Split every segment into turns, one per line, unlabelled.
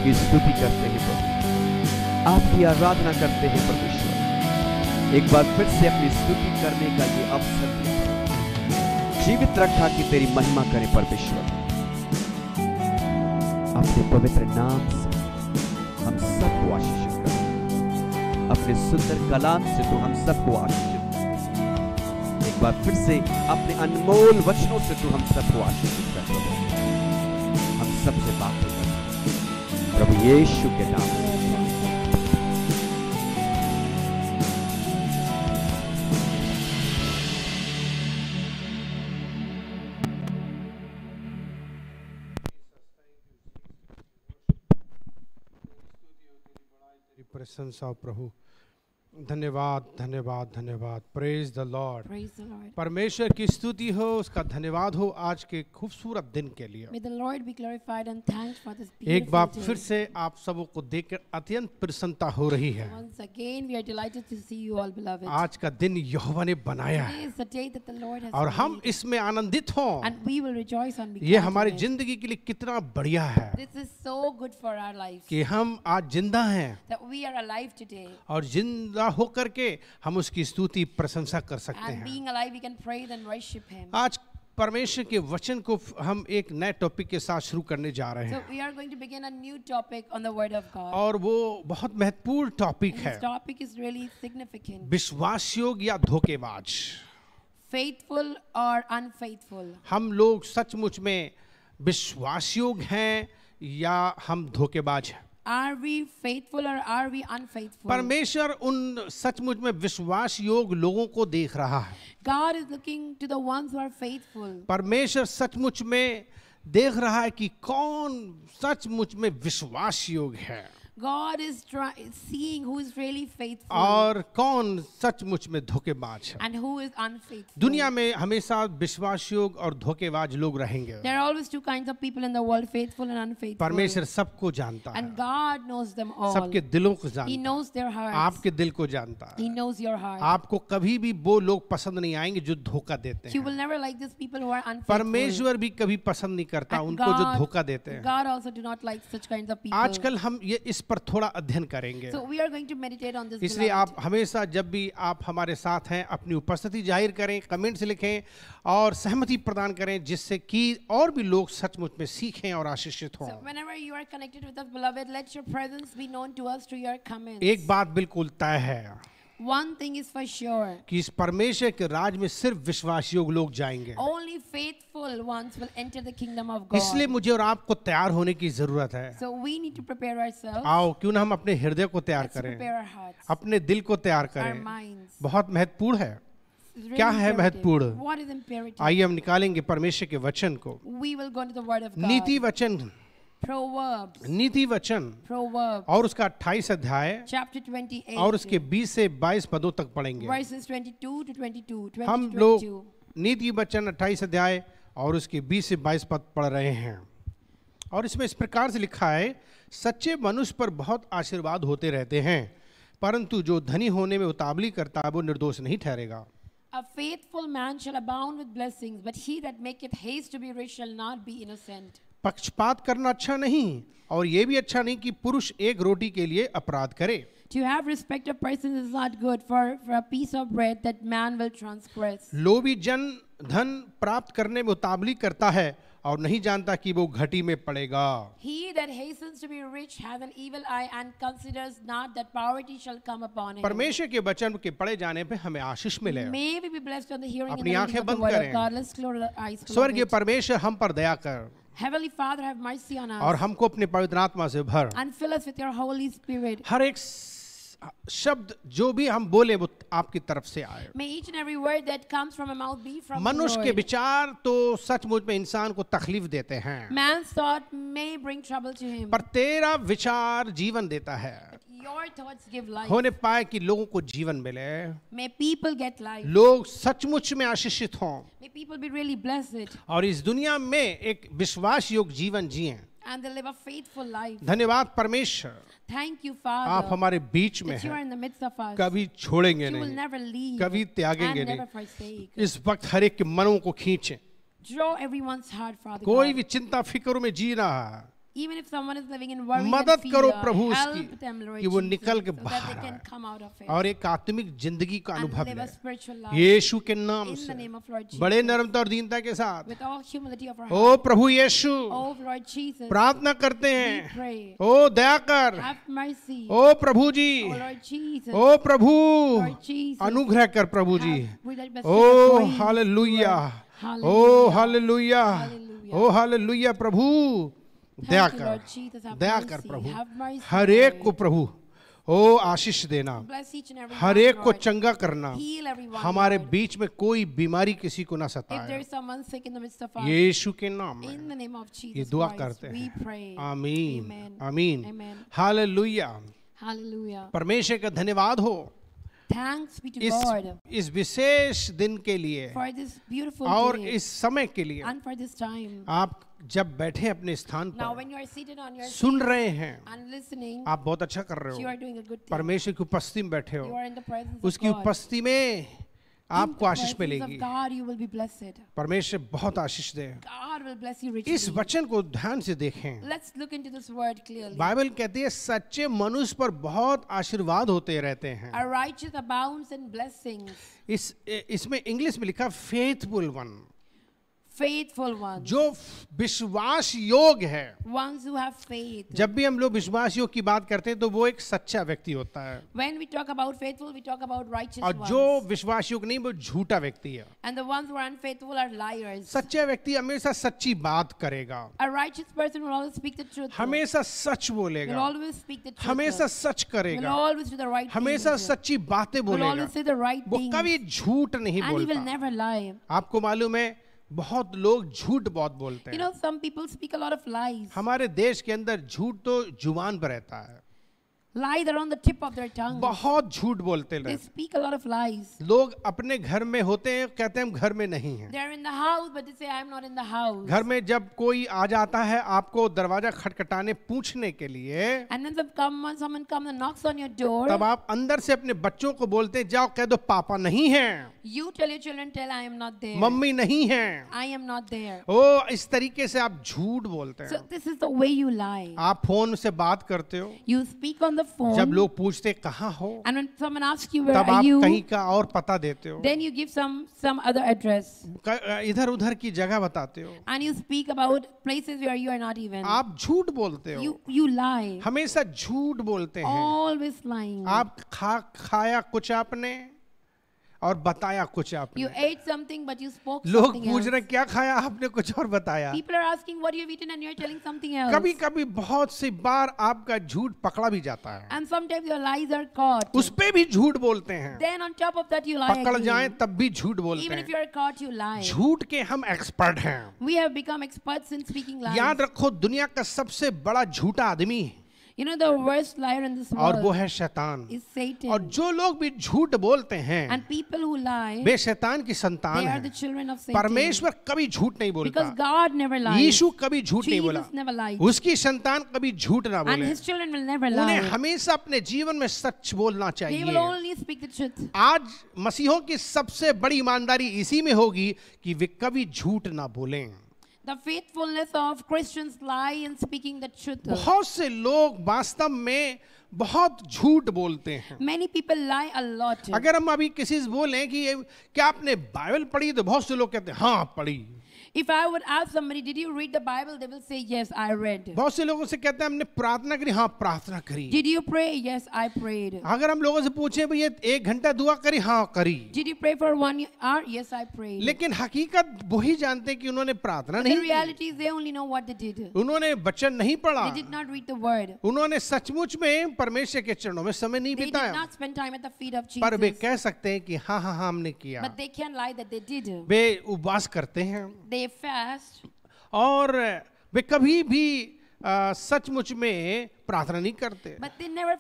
आपकी स्तुति करते हैं प्रभु, आपकी आराधना करते हैं परमेश्वर। एक बार फिर से अपनी स्तुति करने का ये अवसर दिया, जीवित रखा कि तेरी महिमा करें परमेश्वर। अपने पवित्र नाम से हम सबको आशीषित कर, अपने सुंदर कलाम से तो हम सबको आशीषित कर। एक बार फिर से अपने अनमोल वचनों से तो हम सबको आशीषित कर। हम सबसे बातें कर प्रभु यीशु के नाम में।
प्रशंसा प्रभु, धन्यवाद धन्यवाद धन्यवाद। Praise the Lord. परमेश्वर की स्तुति हो, उसका धन्यवाद हो आज के खूबसूरत दिन के लिए।
May the Lord be glorified and thanked for this
एक बार
beautiful
फिर
day.
से आप सबों को देखकर अत्यंत प्रसन्नता हो रही है।
Once again, we are delighted to see you all, beloved.
आज का दिन यहोवा ने बनाया
Today
है
is the day that the Lord has
और हम
made,
इसमें आनंदित हों।
and we will rejoice and be
ये
glad
हमारी
in it.
जिंदगी के लिए कितना बढ़िया है
This is so good for our lives
कि हम आज जिंदा हैं
that we are alive today.
और जिंदा होकर के हम उसकी स्तुति प्रशंसा कर सकते
And
हैं।
being alive, we can praise and worship Him.
आज परमेश्वर के वचन को हम एक नए टॉपिक के साथ शुरू करने जा रहे
So
हैं
we are going to begin a new topic on the Word of God.
और वो बहुत महत्वपूर्ण टॉपिक
And
है,
this topic is really significant.
विश्वासयोग या धोखेबाज।
Faithful or unfaithful?
हम लोग सचमुच में विश्वासयोग हैं या हम धोखेबाज हैं?
Are we faithful or are we unfaithful?
परमेश्वर उन सचमुच में विश्वास योग लोगों को देख रहा है।
God is looking to the ones who are faithful.
परमेश्वर सचमुच में देख रहा है कि कौन सचमुच में विश्वास योग है
God is seeing who is really faithful
और कौन सचमुच में धोखेबाज है।
and who is unfaithful.
दुनिया में हमेशा विश्वास योग और धोखेबाज लोग रहेंगे।
There are always two kinds of people in the world, faithful and unfaithful.
परमेश्वर सबको जानता है,
And God knows them all.
सबके दिलों को
He
जानता है,
knows their hearts.
आपके दिल को जानता है।
He knows your heart.
आपको कभी भी वो लोग पसंद नहीं आएंगे जो धोखा देते
You
हैं।
will never like these people who are unfaithful.
परमेश्वर भी कभी पसंद नहीं करता
And
उनको जो
God-
धोखा देते हैं।
God also do not like such kinds of people.
आजकल हम ये इस पर थोड़ा अध्ययन करेंगे,
So we are going to meditate on this.
इसलिए
beloved.
आप हमेशा जब भी आप हमारे साथ हैं अपनी उपस्थिति जाहिर करें, कमेंट्स लिखें और सहमति प्रदान करें, जिससे कि और भी लोग सचमुच में सीखें और आशीषित हों।
So whenever you are connected with us, beloved, let your presence be known to us through your comments.
एक बात बिल्कुल तय है
One thing is for sure.
कि इस परमेश्वर के राज में सिर्फ विश्वास योग लोग जाएंगे।
Only faithful ones will enter the kingdom of God.
इसलिए मुझे और आपको तैयार होने की जरूरत है।
So we need to prepare ourselves.
आओ क्यों ना हम अपने हृदय को तैयार
Let's
करें,
prepare our hearts,
अपने दिल को तैयार
our
करें।
minds.
बहुत महत्वपूर्ण है।
It's really
क्या है
imperative.
महत्वपूर्ण?
What is imperative?
आइए हम निकालेंगे परमेश्वर के वचन को।
We will go into the word of God.
नीति वचन,
Proverbs.
नीति वचन
Proverbs.
और उसका 28 अध्याय
Chapter 28.
और उसके 20 से 22 पदों तक पढ़ेंगे।
Verses 22 to 22. 20
हम
to
लोग
22.
नीति वचन 28 अध्याय और उसके 20 से 22 पद पढ़ रहे हैं और इसमें इस प्रकार से लिखा है, सच्चे मनुष्य पर बहुत आशीर्वाद होते रहते हैं, परंतु जो धनी होने में उतावली करता है वो निर्दोष नहीं ठहरेगा।
A faithful man shall abound with blessings, but he that maketh haste to be rich shall not be innocent.
पक्षपात करना अच्छा नहीं और ये भी अच्छा नहीं कि पुरुष एक रोटी के लिए अपराध करे।
To have respect of persons is not good, for a piece of bread that man will transgress.
लोभी जन धन प्राप्त करने में उतावली करता है और नहीं जानता कि वो घटी में पड़ेगा।
He that hastens to be rich hath an evil eye and considers not that poverty shall come upon him.
परमेश्वर के वचन के पढ़े जाने पे हमें आशीष मिले।
May we be blessed on the hearing and the
अपनी
reading
आंखें
of the
बंद
word of
करें।
God. Let's close our eyes.
स्वर्गीय
beloved.
परमेश्वर हम पर दया कर
Heavenly Father, have mercy on
और
us
हमको अपने पवित्र आत्मा से भर।
and fill us with your Holy Spirit.
हर एक शब्द जो भी हम बोले वो आपकी तरफ से आए।
May each and every word that comes from a mouth be from the
मनुष्य के
Lord.
विचार तो सचमुच में इंसान को तकलीफ देते हैं,
Man's thought may bring trouble to him,
पर तेरा विचार जीवन देता है।
but your thoughts give life.
होने पाए कि लोगों को जीवन मिले,
May people get life.
लोग सचमुच में आशीषित हों
May people be really blessed
और इस दुनिया में एक विश्वास योग्य जीवन जिएं।
and they live a faithful life.
धन्यवाद परमेश्वर,
Thank you,
आप
Father,
हमारे बीच में
that you are
हैं,
in the midst of us.
कभी छोड़ेंगे
You will
नहीं,
never leave
कभी त्यागेंगे
and never
नहीं।
forsake.
इस वक्त हर एक के मनों को खींचे।
Draw everyone's heart, Father
कोई
God.
भी चिंता फिक्र में जी रहा है,
Even if someone is living in worry and
मदद
fear,
करो प्रभु
help
उसकी
them, Lord
कि वो
Jesus,
निकल के
so that
बाहर
they can
आए
come out of it
और एक आत्मिक जिंदगी का
and
अनुभव
live
ले
a spiritual life
यीशु के नाम
in
से
the name of Lord Jesus.
बड़े नम्रता और दीनता के साथ
With all humility of our
O
heart.
Prabhu Yeshu
Oh Lord Jesus,
प्रार्थना करते
we
हैं
pray.
ओ दया कर
Have mercy.
O Prabhu ji
Oh Lord Jesus.
O Prabhu
Lord Jesus.
अनुग्रह कर प्रभु जी
Have- we let us
O
send grace,
hallelujah
Lord.
O
Hallelujah.
Hallelujah
Hallelujah.
O hallelujah Prabhu Daya
Thank you,
कर
Lord Jesus. Have
Daya
mercy.
कर प्रभु
Have mercy,
हर एक को
Lord.
प्रभु ओ आशीष देना
Bless each and every
her
one,
एक को
Lord.
चंगा करना
Heal everyone,
हमारे
Lord.
बीच में कोई बीमारी किसी को ना
If there
सताए
is someone sick in the midst of us,
यीशु के नाम
in
में
the name of
ये
Jesus
दुआ
Christ,
करते
we
हैं
pray.
आमीन
Amen.
आमीन
Amen.
Hallelujah
Hallelujah.
परमेश्वर का धन्यवाद हो
Thanks be to God
इस विशेष दिन के लिए
for this beautiful
और
day
इस समय के लिए
and for this time.
आप जब बैठे अपने स्थान
Now,
पर
when you are seated on your
soon
seat
रहे हैं
and listening,
आप बहुत अच्छा कर रहे
you
हो
are doing a good thing.
परमेश्वर की उपस्थिति में बैठे
You
हो
are in the presence
उसकी
of God.
उपस्थिति में
In the
आपको आशीष
presence
मिलेगी
of God, you will be blessed.
परमेश्वर बहुत आशीष दे
God will bless you
इस
richly.
वचन को ध्यान से देखें
Let's look into this word clearly.
Bible कहती है सच्चे मनुष्य पर बहुत आशीर्वाद होते रहते हैं
A righteous abounds in blessings.
इसमें इंग्लिश में लिखा फेथफुल वन
Faithful ones.
जो विश्वास योग्य है
Ones who have faith.
जब भी हम लोग विश्वास योग की बात करते हैं तो वो एक सच्चा व्यक्ति होता है
When we talk about faithful, we talk about righteous
और
ones.
जो विश्वास योग नहीं वो झूठा व्यक्ति है
And the ones who are unfaithful are liars.
सच्चा व्यक्ति हमेशा सच्ची बात करेगा
A righteous person will always speak the truth.
हमेशा सच
Will
बोलेगा
always speak the truth.
हमेशा सच
Will
करेगा
always do the right
हमेशा
things.
सच्ची बातें
Will
बोलेगा
always say the right
वो
things.
कभी झूठ नहीं
And he will
बोलता
never lie.
आपको मालूम है बहुत लोग झूठ बहुत बोलते
You
हैं
know, some people speak a lot of lies.
हमारे देश के अंदर झूठ तो जुबान पर रहता है
Lies are on the tip of their tongue.
बहुत झूठ बोलते
They
हैं
speak a lot of lies.
लोग अपने घर में होते हैं कहते हैं हम घर में नहीं हैं
They're in the house, but they say, I'm not in the house.
घर में जब कोई आ जाता है आपको दरवाजा खटखटाने पूछने के लिए
And when someone comes and knocks on your door,
तब आप अंदर से अपने बच्चों को बोलते हैं जाओ कह दो पापा नहीं हैं
you tell your children, tell I am not there.
Mummy नहीं हैं
I am not there.
ओ इस तरीके से आप झूठ बोलते
So
हैं
this is the way you lie.
आप फोन से बात करते हो
You speak on the phone.
जब लोग पूछते कहाँ हो
And when someone asks you, where
तब
are
आप
you?
कहीं का और पता देते हो
Then you give some other address.
इधर उधर की जगह बताते हो
And you speak about places where you are not even.
आप झूठ बोलते हो
You lie.
हमेशा झूठ बोलते हैं
Always lying.
आप खाया कुछ आपने और बताया कुछ आपने
You ate something, but you spoke
लोग
something
पूछ
else.
रहे हैं, क्या खाया आपने कुछ और बताया
People are asking what you've eaten and you're telling something else.
कभी कभी बहुत सी बार आपका झूठ पकड़ा भी जाता है
And sometimes your lies are caught.
उस पे भी झूठ बोलते हैं
Then on top of that you lie
पकड़
again.
जाए तब भी झूठ बोलते
Even if
हैं
you're caught, you lie.
झूठ के हम एक्सपर्ट हैं
We have become experts in speaking lies.
याद रखो दुनिया का सबसे बड़ा झूठा आदमी
You know the worst liar in this
और वो
world
है शैतान
is Satan.
और जो लोग भी झूठ बोलते हैं
And people who lie,
वे शैतान की संतान
they are
हैं
the children of Satan.
परमेश्वर कभी झूठ नहीं
Because
बोलता
God never lies.
यीशु कभी झूठ नहीं बोला
Jesus never lied.
उसकी संतान कभी झूठ ना
And
बोले
his children will never
उन्हें
lie.
हमेशा अपने जीवन में सच बोलना
They will
चाहिए
only speak the truth.
आज मसीहों की सबसे बड़ी ईमानदारी इसी में होगी कि वे कभी झूठ ना बोलें
The faithfulness of Christians lie in speaking the truth.
बहुत से लोग वास्तव में बहुत झूठ बोलते हैं
Many people lie a lot.
अगर हम अभी किसी से बोलें कि क्या आपने बाइबल पढ़ी तो बहुत से लोग कहते हैं हाँ पढ़ी
If I would ask somebody, did you read the Bible? They will say, yes, I read.
बहुत से लोगों से कहते हैं हमने प्रार्थना करी हाँ प्रार्थना करी
Did you pray? Yes, I prayed.
अगर हम लोगों से पूछें भैया 1 घंटा दुआ करी हाँ करी
Did you pray for 1 hour? Yes, I prayed.
लेकिन हकीकत वही जानते हैं कि उन्होंने प्रार्थना
The
नहीं की
reality is they only know what they did.
उन्होंने वचन नहीं पढ़ा
They did not read the word.
उन्होंने सचमुच में परमेश्वर के चरणों में समय नहीं
They did
बिताया
not spend time at the feet of
पर वे
Jesus.
कह सकते हैं कि हाँ हाँ हाँ हमने किया
But they can't lie that they did.
वे उपवास करते हैं
They fast.
और वे कभी भी सचमुच में प्रार्थना नहीं करते
But they never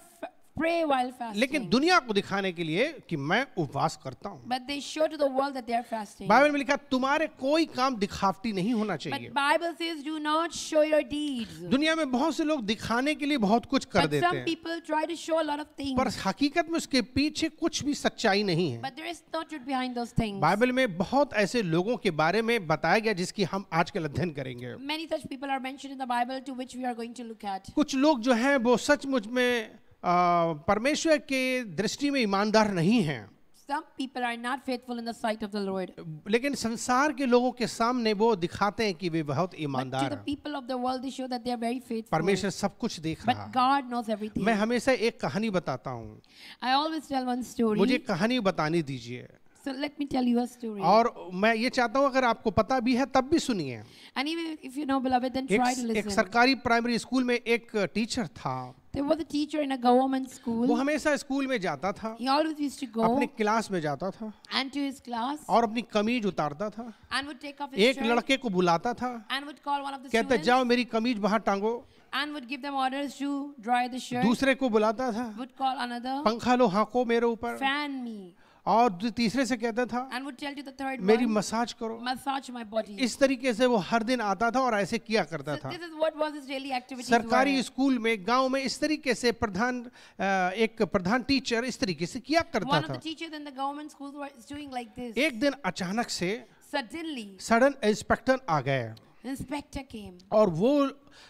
pray while fasting.
लेकिन दुनिया को दिखाने के लिए कि मैं उपवास करता हूँ।
But they show to the world that they are fasting.
Bible में लिखा तुम्हारे कोई काम दिखावटी नहीं होना चाहिए।
But Bible says do not show your deeds.
दुनिया में बहुत से लोग दिखाने के लिए बहुत कुछ कर
But
देते
some
हैं,
people try to show a lot of things.
पर हकीकत में उसके पीछे कुछ भी सच्चाई नहीं है।
But there is no truth behind those things.
Bible में बहुत ऐसे लोगों के बारे में बताया गया जिसकी हम आजकल अध्ययन करेंगे।
Many such people are mentioned in the Bible to which we are going to look at.
कुछ लोग जो हैं वो सचमुच में परमेश्वर के दृष्टि में ईमानदार नहीं हैं,
Some people are not faithful in the sight of the Lord.
लेकिन संसार के लोगों के सामने वो दिखाते हैं कि वे बहुत
But to
ईमानदार
the
हैं।
people of the world, they show that they are very faithful.
परमेश्वर सब कुछ देख रहा
But
है।
God knows everything.
मैं हमेशा एक कहानी बताता हूँ,
I always tell one story.
मुझे कहानी बताने दीजिए,
So let me tell you a story.
और मैं ये चाहता हूँ अगर आपको पता भी है तब भी सुनिए।
And even if you know, beloved, then try to
एक
listen.
सरकारी प्राइमरी स्कूल में एक टीचर था,
There was a teacher in a government
वो
school.
हमेशा स्कूल में जाता था,
He always used to
अपने
go
क्लास में जाता था
and to his class
और अपनी कमीज उतारता था,
and would take off his
एक
shirt
लड़के को बुलाता था,
and would call one of the
कहता
students
जाओ मेरी कमीज बाहर टांगो,
and would give them orders to dry the shirt.
दूसरे को बुलाता था,
Would call another,
पंखा लो हाँको मेरे ऊपर,
fan me,
और तीसरे से कहता था
and would tell to the third
मेरी
one,
मसाज करो।
massage my body.
इस तरीके से वो हर दिन आता था और ऐसे किया करता
So
था।
this is what was his daily activities
सरकारी
were.
स्कूल में गांव में इस तरीके से एक प्रधान टीचर इस तरीके से किया करता
One of
था।
the teachers in the government schools was doing like this.
एक दिन अचानक से
Suddenly,
सडन इंस्पेक्टर आ गए
inspector came,
और वो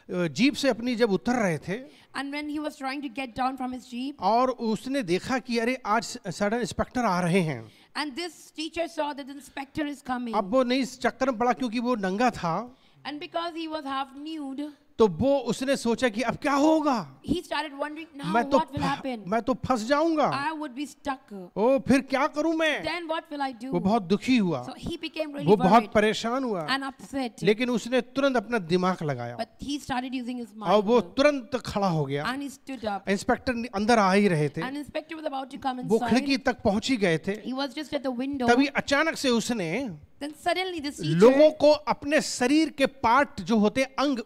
जीप से अपनी जब उतर रहे थे
and when he was trying to get down from his jeep,
और उसने देखा कि अरे आज सडन इंस्पेक्टर आ रहे हैं,
and this teacher saw that the inspector is coming,
अब वो नहीं चक्कर में पड़ा क्योंकि वो नंगा था,
and because he was half nude,
तो वो उसने सोचा कि अब क्या होगा,
he started wondering, now
मैं
what will happen?
तो फंस जाऊंगा,
I would be stuck.
ओ फिर क्या करूं मैं।
Then what will I
वो
do?
बहुत दुखी हुआ,
So he became really
वो बहुत
worried
परेशान हुआ,
and upset.
लेकिन उसने तुरंत अपना दिमाग लगाया
But he started using his
और वो
mind,
तुरंत खड़ा हो गया।
and he stood up.
Inspector अंदर आ ही रहे थे,
And inspector was about to come
वो खिड़की
inside.
तक पहुंच ही गए थे,
He was just at the window.
तभी अचानक से उसने
Then suddenly this teacher,
लोगों को अपने शरीर के पार्ट जो होते अंग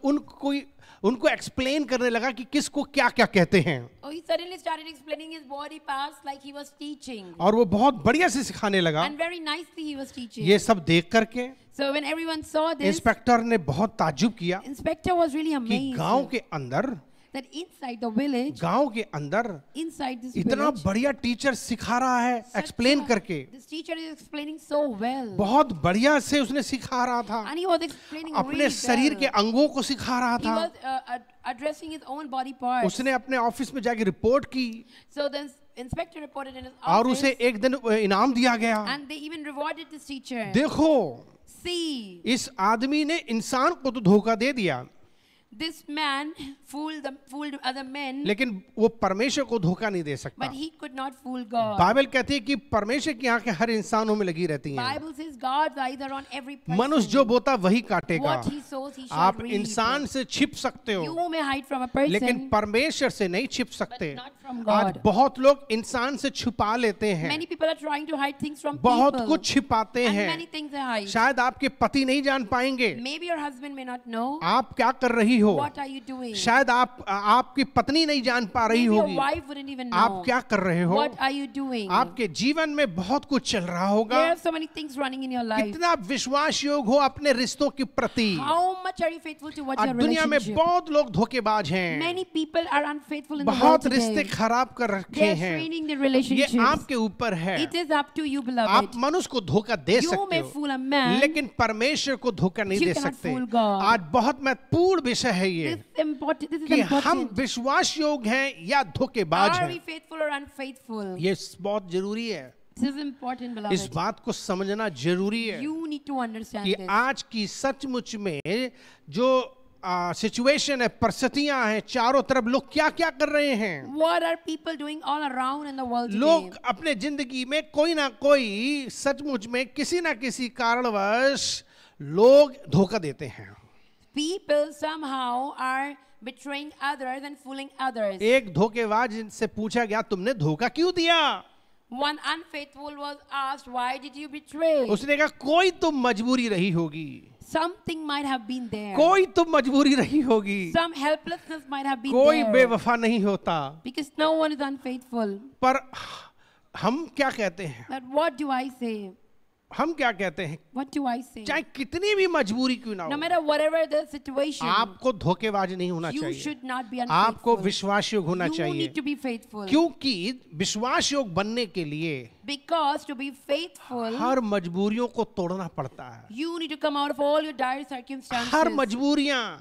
उनको एक्सप्लेन करने लगा कि किसको क्या क्या कहते हैं,
oh, he suddenly started explaining his body parts like he was teaching.
और वो बहुत बढ़िया से सिखाने लगा।
And very nicely he was teaching.
ये सब देख करके
So when everyone saw this,
inspector ने बहुत ताज्जुब किया
inspector was really
कि
amazed
गांव के अंदर
that inside the village,
गांव के अंदर
inside this
इतना
village,
बढ़िया टीचर सिखा रहा है
such
एक्सप्लेन
a-
करके,
this teacher is explaining so well.
बहुत बढ़िया से उसने सिखा रहा था,
And he was explaining
अपने
really
शरीर के
well.
अंगों को सिखा रहा
He
था।
was addressing his own body parts.
उसने अपने ऑफिस में जाके रिपोर्ट की
So the inspector reported in his
और
office,
उसे एक दिन इनाम दिया गया।
and they even rewarded this teacher.
देखो
See,
इस आदमी ने इंसान को तो धोखा दे दिया,
this man fooled other men,
लेकिन वो परमेश्वर को धोखा नहीं दे सकता।
but he could not fool God.
Bible कहती है कि परमेश्वर की आंखें हर इंसानों में लगी रहती हैं।
Bible says God's eyes are on every person.
मनुष्य जो बोता वही काटेगा।
What he sows, he shall
आप
reap.
इंसान से छिप सकते हो,
You may hide from a person,
लेकिन परमेश्वर से नहीं छिप सकते।
but not from
आज
God.
बहुत लोग इंसान से छुपा लेते हैं,
Many people are trying to hide things from
बहुत
people.
कुछ छिपाते
And
हैं।
many things they hide.
शायद आपके पति नहीं जान पाएंगे
Maybe your husband may not know.
आप क्या कर रही हो,
What are you doing?
शायद आपकी पत्नी नहीं जान पा रही
Maybe your
होगी
wife wouldn't even know.
आप क्या कर रहे हो।
What are you doing?
आपके जीवन में बहुत कुछ चल रहा होगा।
There are so many things running in your life.
कितना विश्वास योग हो अपने रिश्तों के प्रति।
How much are you faithful towards
आज
your
दुनिया में
relationship?
बहुत लोग धोखेबाज हैं,
Many people are unfaithful in the world
बहुत
today.
रिश्ते खराब कर रखे
They are
हैं।
straining their
ये
relationships.
आपके ऊपर है,
It is up to you,
आप
beloved.
मनुष्य को धोखा दे
You
सकते
may
हो,
fool a man.
लेकिन परमेश्वर को धोखा नहीं
You
दे
cannot
सकते।
fool God.
आज बहुत महत्वपूर्ण विषय है ये
This is important. This is
कि हम
important.
विश्वास योग्य हैं या धोखेबाज
Are we
हैं।
faithful or unfaithful?
ये बहुत जरूरी है,
This is important,
इस
beloved.
बात को समझना जरूरी है
You need to understand
कि
this.
आज की सचमुच में जो सिचुएशन है, परिस्थितियां हैं, चारों तरफ लोग क्या क्या कर रहे हैं।
What are people doing all around in the world today?
लोग अपने जिंदगी में कोई ना कोई सचमुच में किसी ना किसी कारणवश लोग धोखा देते हैं।
People somehow are betraying others and fooling others.
एक धोखेबाज से पूछा गया तुमने धोखा क्यों दिया,
One unfaithful was asked, "Why did you betray?"
उसने कहा कोई तो मजबूरी रही होगी,
Something might have been there.
कोई तो मजबूरी रही होगी,
Some helplessness might have been
कोई
there.
बेवफा नहीं होता।
Because no one is unfaithful.
पर हम क्या कहते हैं,
But what do I say?
हम क्या कहते हैं,
What do I say?
चाहे कितनी भी मजबूरी क्यों ना
No
हो,
matter whatever the situation,
आपको धोखेबाज नहीं होना
you
चाहिए,
should not be
आपको
unfaithful.
विश्वास योग होना
You
चाहिए।
need to be faithful.
क्योंकि विश्वास योग बनने के लिए
Because to be faithful,
हर मजबूरियों को तोड़ना पड़ता है।
you need to come out of all your dire circumstances.
Her मजबूरियां,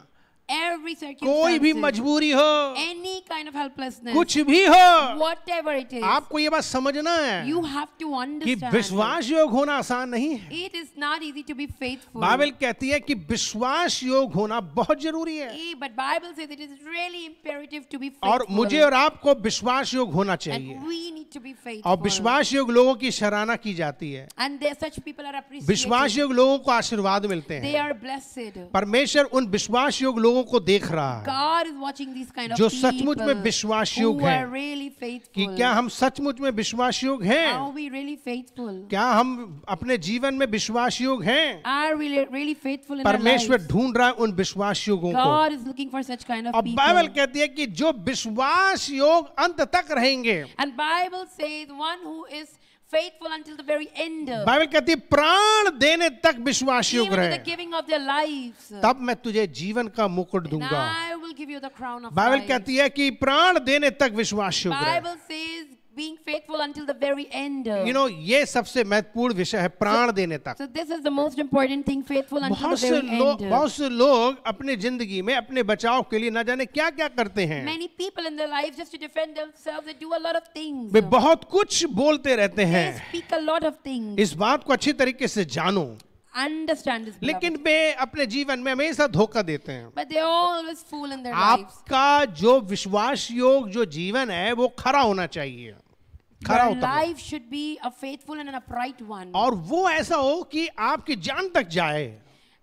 Every
कोई भी
circumstance.
मजबूरी हो,
Any kind of helplessness.
कुछ भी हो,
Whatever it is.
आपको ये बात समझना है
You have to
कि
understand.
विश्वास योग होना आसान नहीं है।
It is not easy to be faithful.
Bible कहती है कि विश्वास योग होना बहुत जरूरी है,
But Bible says it is really imperative to be
और
faithful.
मुझे और आपको विश्वास योग होना चाहिए।
And we need to be faithful.
और विश्वास योग लोगों की सराहना की जाती है,
And there such people are appreciated.
विश्वास योग लोगों को आशीर्वाद मिलते
They
हैं।
are blessed.
परमेश्वर उन विश्वास योग लोगों को देख रहा है
God is watching these kind of
जो
people
सचमुच में विश्वास
who
योग हैं,
are really
कि
faithful.
क्या हम सचमुच में विश्वास योग
Are
हैं,
we really faithful?
क्या हम अपने जीवन में विश्वास योग हैं।
Are we really faithful in our
परमेश्वर
lives?
ढूंढ रहा है उन विश्वास योगों को,
God is looking for such kind of
और
people.
बाइबल कहती है कि जो विश्वास योग अंत तक रहेंगे,
And Bible says one who is faithful until the very end.
Bible कहती है प्राण देने तक विश्वास योग
Even to the
रहे,
giving of their lives.
तब मैं तुझे जीवन का मुकुट
And
दूंगा।
I will give you the crown of
Bible
life.
कहती है कि प्राण देने तक विश्वास योग रहे।
Bible says being faithful until the very end.
ये सबसे महत्वपूर्ण विषय है, प्राण देने तक।
So this is the most important thing, faithful until the
बहुत से
very end.
बहुत से लोग अपने जिंदगी में अपने बचाव के लिए न जाने क्या क्या करते हैं,
Many people in their lives just to defend themselves, they do a lot of things.
वे बहुत कुछ बोलते रहते
They
हैं।
speak a lot of things.
इस बात को अच्छी तरीके से जानो,
Understand this, beloved.
लेकिन वे अपने जीवन में हमेशा धोखा देते हैं।
But they always fool in their lives.
आपका जो विश्वास योग जो जीवन है वो खरा होना चाहिए, खरा
Your
होता है,
life should be a faithful and an upright one.
और वो ऐसा हो कि आपकी जान तक जाए।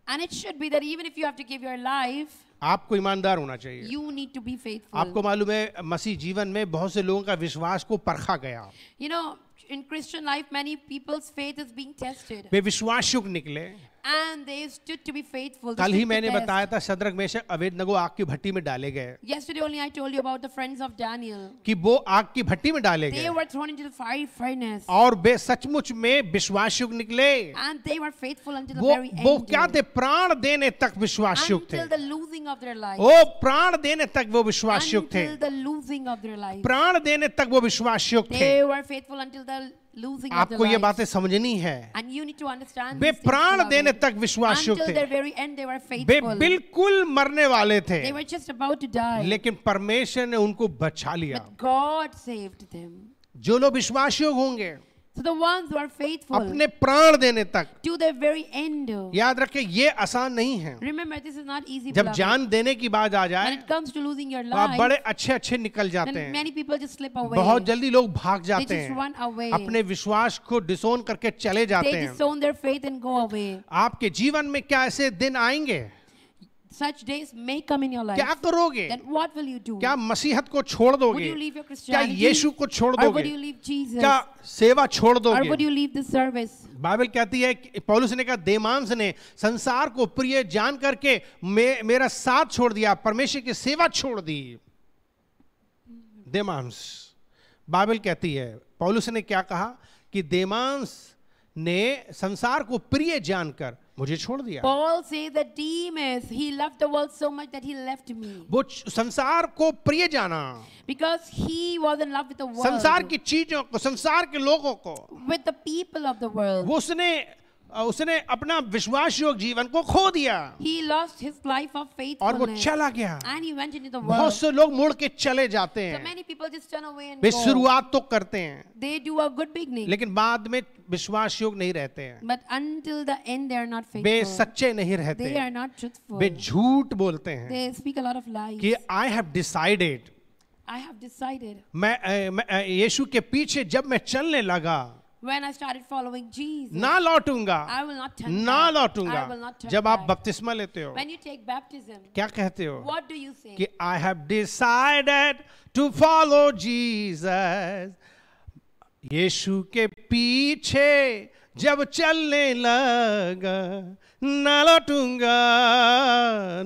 And it should be that even if you have to give your life,
आपको ईमानदार होना चाहिए।
you need to be faithful.
आपको मालूम है मसीह जीवन में बहुत से लोगों का विश्वास को परखा गया,
You know, in Christian life, many people's faith is being tested.
वे विश्वास युग निकले।
And they stood to be faithful. They
कल ही
stood the
मैंने
test.
बताया था सदरक मेशक अबेदनगो आग की भट्टी में डाले गए,
Yesterday only I told you about the friends of Daniel.
कि वो आग की भट्टी में डाले
They
गए
were thrown into the fiery furnace.
और वे सचमुच में विश्वास युग निकले।
And they were faithful until the
वो
very
वो
end.
क्या थे, प्राण देने तक विश्वास युग थे।
Until the losing of their life.
वो प्राण देने तक वो विश्वास युग थे,
Until the losing of their life.
प्राण देने तक वो विश्वास युग थे।
They were faithful until the losing of their
आपको ये
lives.
बातें समझनी है,
And you need to understand
way
these things,
प्राण
beloved.
देने तक विश्वास युग
Until
थे,
their very end they were
way
faithful.
बिल्कुल मरने वाले थे,
They were just about to die.
लेकिन परमेश्वर ने उनको बचा लिया।
But God saved them.
जो लोग विश्वास योग होंगे
So the ones who are faithful
अपने प्राण देने तक,
to their very end.
याद रखें ये आसान नहीं है।
Remember, this is not easy.
जब
beloved.
जान देने की बात आ
When
जाए
it comes to losing your
तो आप
life,
बड़े अच्छे अच्छे निकल जाते
then
हैं,
many people just slip away.
बहुत जल्दी लोग भाग
They
जाते
just
हैं,
run away.
अपने विश्वास को डिसोन करके चले जाते
They
हैं।
disown their faith and go away.
आपके जीवन में क्या ऐसे दिन आएंगे,
Such days may come in your life.
क्या करोगे,
Then what will you do?
क्या मसीहत को छोड़
Would
दोगे,
you leave your
क्या
Christianity?
यीशु को छोड़
Or would
दोगे,
you leave Jesus?
क्या सेवा छोड़
Or would
दोगे।
you leave the service?
Bible कहती है कि पौलुस ने कहा देमांस ने संसार को प्रिय जान करके मेरा साथ छोड़ दिया, परमेश्वर की सेवा छोड़ दी। देमांस, बाइबल कहती है पौलुस ने क्या कहा कि देमांस ने संसार को प्रिय जानकर मुझे छोड़ दिया।
Paul says that Demas, he loved the world so much that he left me.
वो संसार को प्रिय जाना,
Because he was in love with the world.
संसार की चीजों को, संसार के लोगों को,
With the people of the world.
वो उसने अपना विश्वास योग जीवन को खो दिया
He lost his life of
और वो
faithfulness.
चला गया।
And he went into the
बहुत
world.
से लोग मुड़ के चले जाते
So
हैं,
many people just turn away and
way
go.
शुरुआत तो करते हैं
They do a good beginning.
लेकिन बाद में विश्वास योग नहीं रहते हैं,
But until the end they are not
way
faithful.
सच्चे नहीं रहते
They are
हैं,
not truthful.
वे झूठ बोलते हैं
They speak a lot of lies.
कि I have decided,
I have decided
मैं यीशु के पीछे जब मैं चलने लगा
when I started following Jesus,
ना लौटूंगा,
I will not turn
ना
back. I will
लौटूंगा।
not turn
जब आप
back.
बपतिस्मा लेते हो
When you take baptism,
क्या कहते हो
what do you say?
कि I have decided to follow Jesus, यीशु के पीछे जब चलने लगा, न लौटूंगा,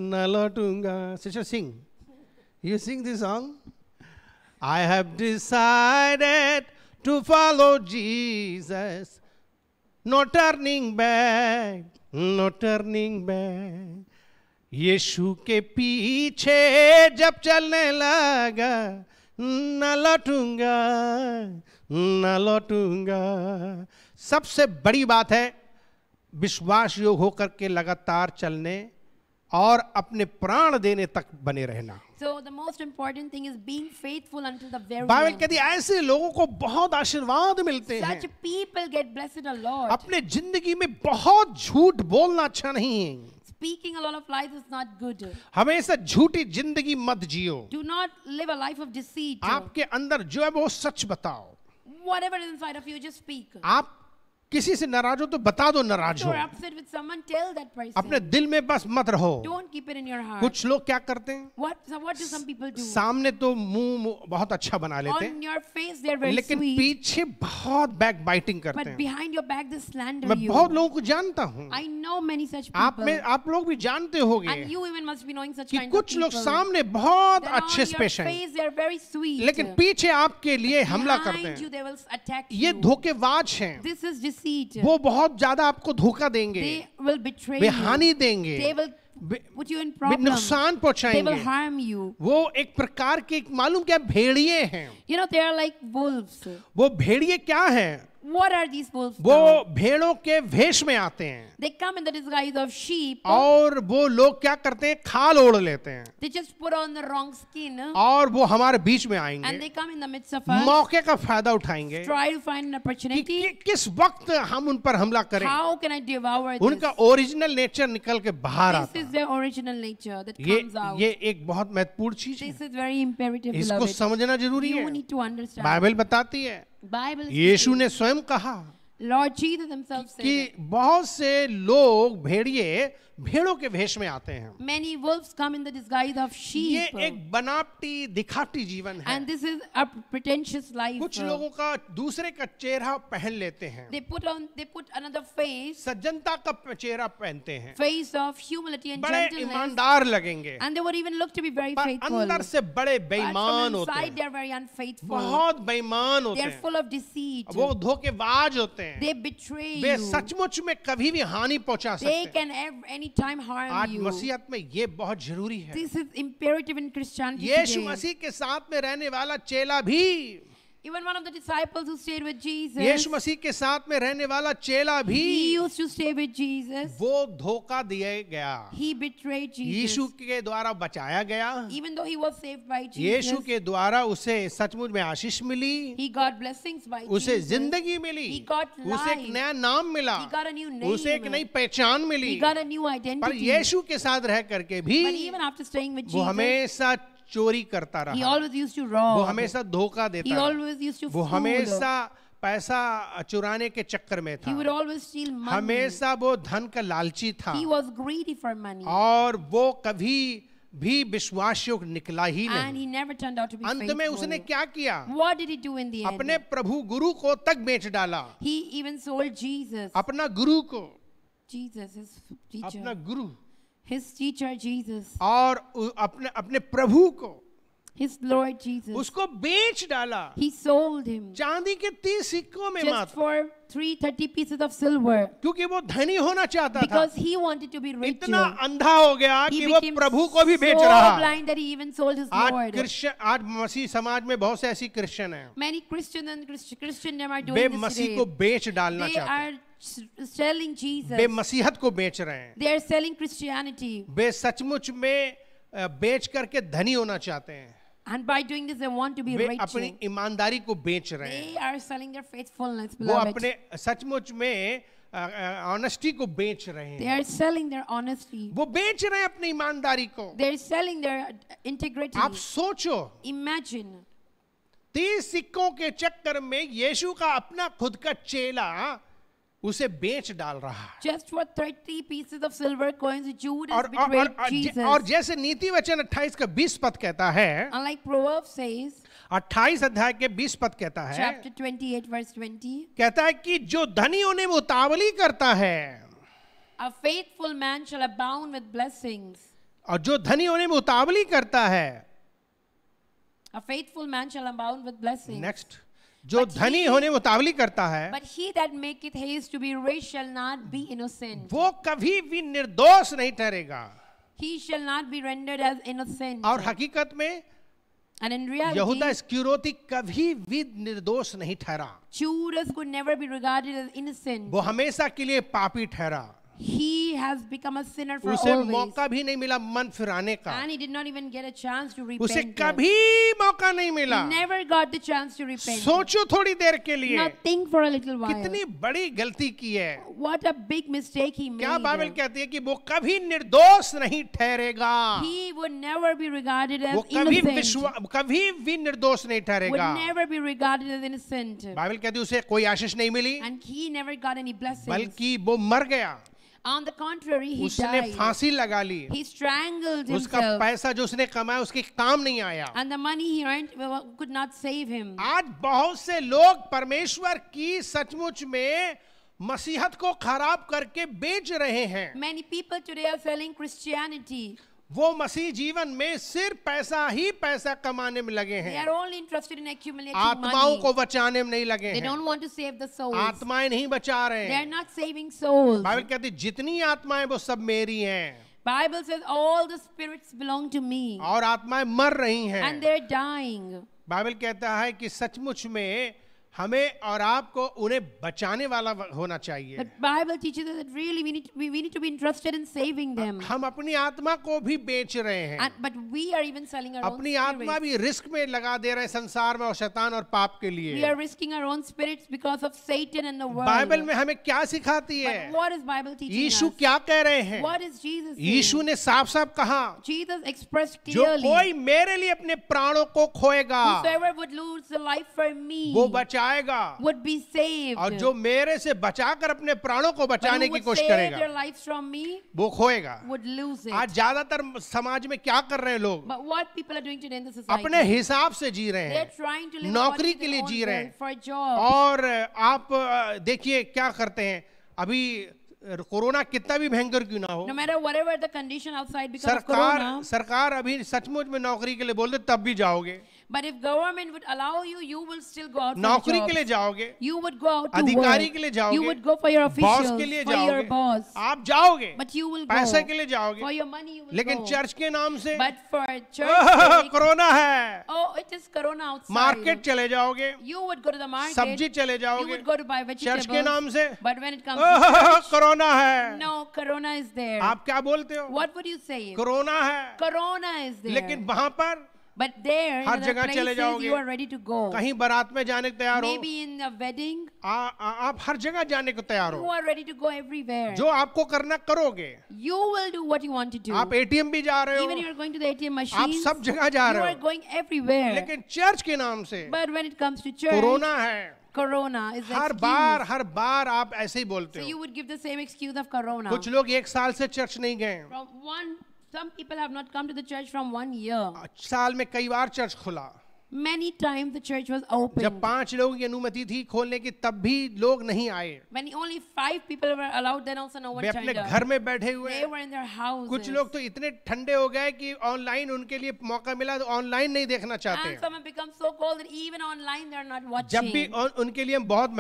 न लौटूंगा. Sister, sing. You sing this song? I have decided to follow Jesus. No turning back, no turning back. यीशु के पीछे जब चलने लगा, न लौटूंगा, न लौटूंगा. सबसे बड़ी बात है विश्वास योग होकर के लगातार चलने और अपने प्राण देने तक बने रहना.
So the most important thing is being faithful until the very
Bible
end.
कहती है ऐसे लोगों को बहुत आशीर्वाद मिलते हैं.
Such people get blessed a lot.
अपने जिंदगी में बहुत झूठ बोलना अच्छा नहीं है.
Speaking a lot of lies is not good.
हमेशा झूठी जिंदगी मत जियो.
Do not live a life of deceit.
आपके अंदर जो है वो सच बताओ.
Whatever is inside of you, just speak.
आप किसी से नाराज हो तो बता दो नाराज
If
हो.
you're upset with someone, tell that person.
अपने दिल में बस मत रहो.
Don't keep it in your heart.
कुछ लोग क्या करते हैं,
What do some people do?
सामने तो मुंह बहुत अच्छा बना लेते
On
हैं,
your face, they're very
लेकिन
sweet.
पीछे बहुत बैक बाइटिंग करते
But
हैं.
behind your back, they slander
मैं
you.
बहुत लोगों को जानता हूँ.
I know many such
आप
people.
में आप लोग भी जानते होंगे
And you even must be knowing such
कि
kinds of
कुछ लोग
people.
सामने बहुत
That on
अच्छे
your
स्पेश हैं,
face, they're very sweet.
लेकिन पीछे आपके लिए हमला करते
Behind you,
हैं.
they will attack
ये
you.
धोखेबाज हैं.
This is deceit.
वो बहुत ज्यादा आपको धोखा देंगे,
They will betray
way
you.
हानि देंगे,
They will
way
put you in
way
problems.
नुकसान
They
पहुंचाएंगे.
will harm you.
वो एक प्रकार के मालूम क्या भेड़िए हैं.
You know, they are like wolves.
वो भेड़िए क्या हैं?
What are these wolves?
वो
now?
भेड़ों के भेष में आते हैं
They come in the disguise of sheep.
और वो लोग क्या करते हैं, खाल ओढ़ लेते हैं
They just put on the wrong skin.
और वो हमारे बीच में
And
आएंगे,
they come in the midst of us.
मौके का फायदा उठाएंगे
Try to find an
कि
opportunity.
किस वक्त हम उन पर हमला करें.
How can I devour this?
उनका ओरिजिनल नेचर निकल के बाहर
This
आता
is
है.
their original nature that
ये
comes out.
ये एक बहुत महत्वपूर्ण चीज
This
है.
is very imperative,
इसको
beloved.
समझना जरूरी
You
है.
need to understand.
बाइबल बताती है,
Bible is
यीशु
speaking.
ने स्वयं कहा
Lord Jesus himself said
कि
that
बहुत से लोग भेड़िए भेड़ों के भेष में आते हैं.
many wolves come in the disguise of
ये
sheep.
एक बनावटी दिखावटी जीवन है.
And this is a pretentious life.
कुछ लोगों का दूसरे का चेहरा पहन लेते हैं,
They put another face,
सज्जनता का चेहरा पहनते हैं,
face of humility and
बड़े
gentleness.
ईमानदार लगेंगे,
And they would even look to be very
पर
faithful.
अंदर से बड़े
But
बेईमान
from
होते
inside
हैं,
they are very unfaithful.
बहुत बेईमान होते
They are
हैं,
full of deceit.
वो धोखेबाज होते हैं,
They betray
वे
you.
सचमुच में कभी भी हानि पहुंचा
They
सकते हैं.
can anytime harm
आज
you.
मसीहत में ये बहुत जरूरी है.
This is imperative in Christianity
Yeshu
today.
मसीह के साथ में रहने वाला चेला भी,
Even one of the disciples who stayed with Jesus,
यीशु मसीह के साथ में रहने वाला चेला भी,
he used to stay with Jesus.
वो धोखा दिया गया.
He betrayed Jesus.
यीशु के द्वारा बचाया गया,
Even though he was saved by Jesus,
यीशु के द्वारा उसे सचमुच में आशीष मिली,
he got blessings by
उसे
Jesus.
जिंदगी मिली,
He got
उसे एक
life.
नया नाम मिला,
He got a new name.
उसे एक नई पहचान
He
milli.
got a new
पर
identity.
यीशु के साथ रह करके भी
But even after staying with
वो
Jesus,
हमेशा चोरी करता
he
रहा,
always used to
वो
rob.
हमेशा धोखा
He
देता रहा,
always used to
वो
fool.
हमेशा पैसा चुराने के चक्कर में
He would
था,
always steal money.
हमेशा वो धन का लालची था
He was greedy for money.
और वो कभी भी विश्वास योग्य निकला ही
And
नहीं.
he never turned out to be
अंत में उसने
faithful.
क्या किया,
What did he do in the
अपने
end?
प्रभु गुरु को तक बेच डाला.
He even sold Jesus.
अपना गुरु को,
Jesus, his
अपना
teacher.
गुरु
His teacher, Jesus.
और अपने अपने प्रभु को
His Lord Jesus.
उसको बेच डाला.
He sold him
चांदी के 30 सिक्कों में
just
मात्र,
for 330 pieces of silver
क्योंकि वो धनी होना चाहता था.
because he wanted to be rich.
इतना अंधा हो गया
He
कि वो
became
प्रभु को भी बेच
so
रहा.
blind that he even sold his
आज
Lord.
क्रिश्चियन, आज मसीह समाज में बहुत से ऐसी क्रिश्चियन हैं,
Many Christians and Christian are
way
doing this
मसीह को
today.
बेच डालना
They
चाहते हैं,
are selling Jesus.
वे मसीहत को बेच रहे हैं,
They are selling Christianity.
वे सचमुच में बेच करके धनी होना चाहते हैं,
And by doing this, they want to be
way
rich.
अपनी ईमानदारी को बेच रहे हैं,
They are selling their faithfulness,
वो
beloved.
अपने सचमुच में ऑनेस्टी को बेच रहे
They
हैं,
are selling their honesty.
वो बेच रहे हैं अपनी ईमानदारी को.
They are selling their integrity.
आप सोचो,
Imagine
30 सिक्कों के चक्कर में यीशु का अपना खुद का चेला उसे बेच डाल रहा है.
just for 30 pieces of silver coins, Judas
और
betrayed Jesus.
और जैसे नीति वचन 28 का 20 पद कहता है,
Unlike Proverbs says,
28 अध्याय के 20 पद कहता है,
Chapter 28, verse 20.
कहता है कि जो धनी होने में उतावली करता है,
A faithful man shall abound with blessings.
और जो धनी होने में उतावली करता है,
A faithful man shall abound with blessings.
Next, जो धनी होने में उतावली करता है,
But he that maketh haste to be rich shall not be innocent.
वो कभी भी निर्दोष नहीं ठहरेगा।
He shall not be rendered as innocent.
और हकीकत में
And in reality,
यहूदा इस्करियोती कभी भी निर्दोष नहीं ठहरा,
Judas could never be regarded as innocent.
वो हमेशा के लिए पापी ठहरा।
He has become a sinner for
उसे
always.
मौका भी नहीं मिला मन फिराने का,
And he did not even get a chance to
उसे
repent.
कभी मौका नहीं मिला।
He never got the chance to repent.
सोचो थोड़ी देर के लिए,
Now think for a little while.
कितनी बड़ी गलती की है।
What a big mistake he made.
क्या बाइबल कहती है कि वो कभी निर्दोष नहीं ठहरेगा,
He would never be regarded as
वो कभी
innocent.
कभी भी निर्दोष नहीं
Would
ठहरेगा।
never be regarded as innocent.
Bible कहती है उसे कोई आशीष नहीं मिली,
And he never got any blessings.
बल्कि वो मर गया,
On the contrary, he
उसने
died.
फांसी लगा ली,
He strangled
उसका
himself.
पैसा जो उसने कमाया उसके काम नहीं आया।
And the money he earned could not save him.
आज बहुत से लोग परमेश्वर की सचमुच में मसीहत को खराब करके बेच रहे हैं।
Many people today are selling Christianity.
वो मसीह जीवन में सिर्फ पैसा ही पैसा कमाने में लगे
They
हैं,
are only interested in accumulating
आत्माओं
money.
को बचाने में नहीं लगे
They
हैं,
don't want to save the souls.
आत्माएं नहीं बचा रहे
They are
हैं।
not saving souls.
बाइबल कहती है जितनी आत्माएं वो सब मेरी हैं,
Bible says all the spirits belong to me.
और आत्माएं मर रही
And
हैं।
they're dying.
बाइबल कहता है कि सचमुच में हमें और आपको उन्हें बचाने वाला होना चाहिए।
But Bible teaches us that really we need to be interested in saving them.
हम अपनी आत्मा को भी बेच रहे हैं,
But we are even selling our own
अपनी आत्मा
spirits.
भी रिस्क में लगा दे रहे हैं संसार में और शैतान और पाप के
We
लिए।
are risking our own spirits because of Satan and the world.
Bible में हमें क्या सिखाती
But
है?
what is Bible teaching
Yeshu
us?
क्या कह रहे हैं?
What is Jesus
Yeshu
saying?
ने साफ साफ कहा,
Jesus expressed
जो
clearly,
कोई मेरे लिए अपने प्राणों को खोएगा
whosoever would lose the life for me
वो बचाएगा,
would be saved.
और जो मेरे से बचाकर अपने प्राणों को
But
बचाने
who
की
would
कोशिश
save their
करेगा
lives from me
वो खोएगा।
would lose it.
आज ज्यादातर समाज में क्या कर रहे हैं लोग?
But what people are doing today in the society,
अपने हिसाब से जी रहे
they're
हैं,
trying to live
नौकरी
according to
के
their
लिए
own
जी रहे
will,
हैं।
for a job.
और आप देखिए क्या करते हैं, अभी कोरोना कितना भी भयंकर क्यों ना हो,
No matter whatever the condition outside because of
सरकार
corona,
सरकार अभी सचमुच में नौकरी के लिए बोल दे तब भी जाओगे,
but if government would allow you, you will still go out for
नौकरी
jobs.
के लिए जाओगे,
You would go out to
अधिकारी
work.
के लिए
You
जाओगे,
would go for your
boss
officials,
के लिए
for your
जाओगे,
boss.
आप जाओगे,
But you will
पैसे के
go.
लिए जाओगे,
For your money you will
लेकिन
go.
चर्च के नाम से
But for church sake,
corona है,
oh, it is corona outside.
Market चले जाओगे,
You would go to the market.
सब्जी चले
You
जाओगे,
would go to buy
church के
vegetables.
नाम से
But when it comes to church,
corona है,
no, corona is there.
आप क्या बोलते हो?
What would you say?
Corona है,
Corona is there.
लेकिन वहां पर
But there, in
her
other
जगह चले
places,
जाओगे,
you are ready to go.
कहीं बारात में जाने को तैयार हो,
Maybe in a wedding,
आप हर जगह जाने को तैयार
you
हो,
are ready to go everywhere.
जो आपको करना करोगे।
You will do what you want to do.
आप एटीएम भी जा रहे
Even you
हो,
are going to the ATM
आप
machines.
सब जगह जा
You
रहे
are
हो,
going everywhere.
लेकिन चर्च के नाम से
But when it comes to church,
corona है,
corona is the
her
excuse.
बार आप ऐसे ही बोलते
So
हो।
you would give the same excuse of corona.
कुछ लोग एक साल से चर्च नहीं गए,
Some people have not come to the church from 1 year.
साल में कई बार चर्च खुला,
Many times the church was
जब
open.
5 लोगों की अनुमति थी खोलने की तब भी लोग नहीं आए,
When only 5 people were allowed, then also no one
वे अपने
turned
घर
up.
में बैठे हुए
They
हैं।
were in their houses.
कुछ लोग तो इतने ठंडे हो गए कि ऑनलाइन उनके लिए मौका मिला तो ऑनलाइन नहीं देखना चाहते
And
हैं।
some have become so cold that even online they're not
जब भी
watching.
उनके लिए हम बहुत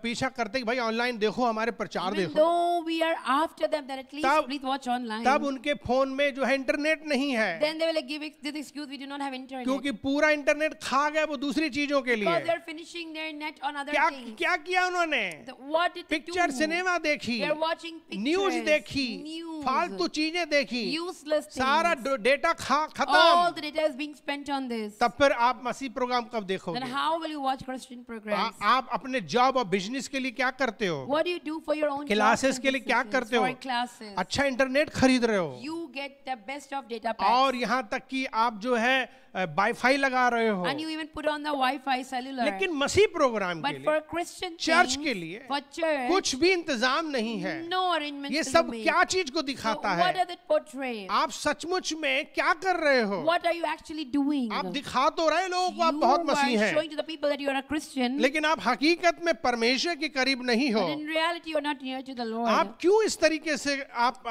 पीछा करते हैं कि भाई ऑनलाइन देखो, हमारे प्रचार
Even
देखो,
though we are after them, that at least
तब-
please watch online.
तब उनके फोन में जो है इंटरनेट नहीं है,
Then they will give this excuse, we do not have internet.
क्योंकि पूरा इंटरनेट खा गया वो दूसरी चीजों के
Because
लिए।
they're finishing their net on other
क्या
things.
क्या किया उन्होंने?
What did they do?
Picture cinema देखी,
They're watching pictures,
न्यूज देखी,
news,
फालतू चीजें देखी,
useless things.
सारा डेटा
All
खत्म।
the data is being spent on this.
तब फिर आप मसीह प्रोग्राम कब
Then
देखोगे?
how will you watch Christian programs?
आप अपने जॉब और बिजनेस के लिए क्या करते हो?
What do you do for your own
Classes
jobs and
के लिए क्या
businesses,
करते हो?
for classes?
अच्छा इंटरनेट खरीद रहे हो,
You get the best of data packs.
और यहाँ तक कि आप जो है वाईफाई लगा रहे हो,
And you even put on the Wi-Fi cellular.
लेकिन मसीह प्रोग्राम के
But for
लिए,
Christian
चर्च
things,
के लिए
for church,
कुछ भी इंतजाम नहीं है।
no arrangements
ये
to
सब
be made.
क्या चीज को
So
दिखाता
what
है?
does it portray?
आप सचमुच में क्या कर रहे हो?
What are you actually doing?
आप दिखा तो रहे लोगों को आप
You
बहुत मसीह
are
हैं,
showing to the people that you are a Christian,
लेकिन आप हकीकत में परमेश्वर के करीब नहीं हो।
but in reality you are not near to the Lord.
आप क्यों इस तरीके से आप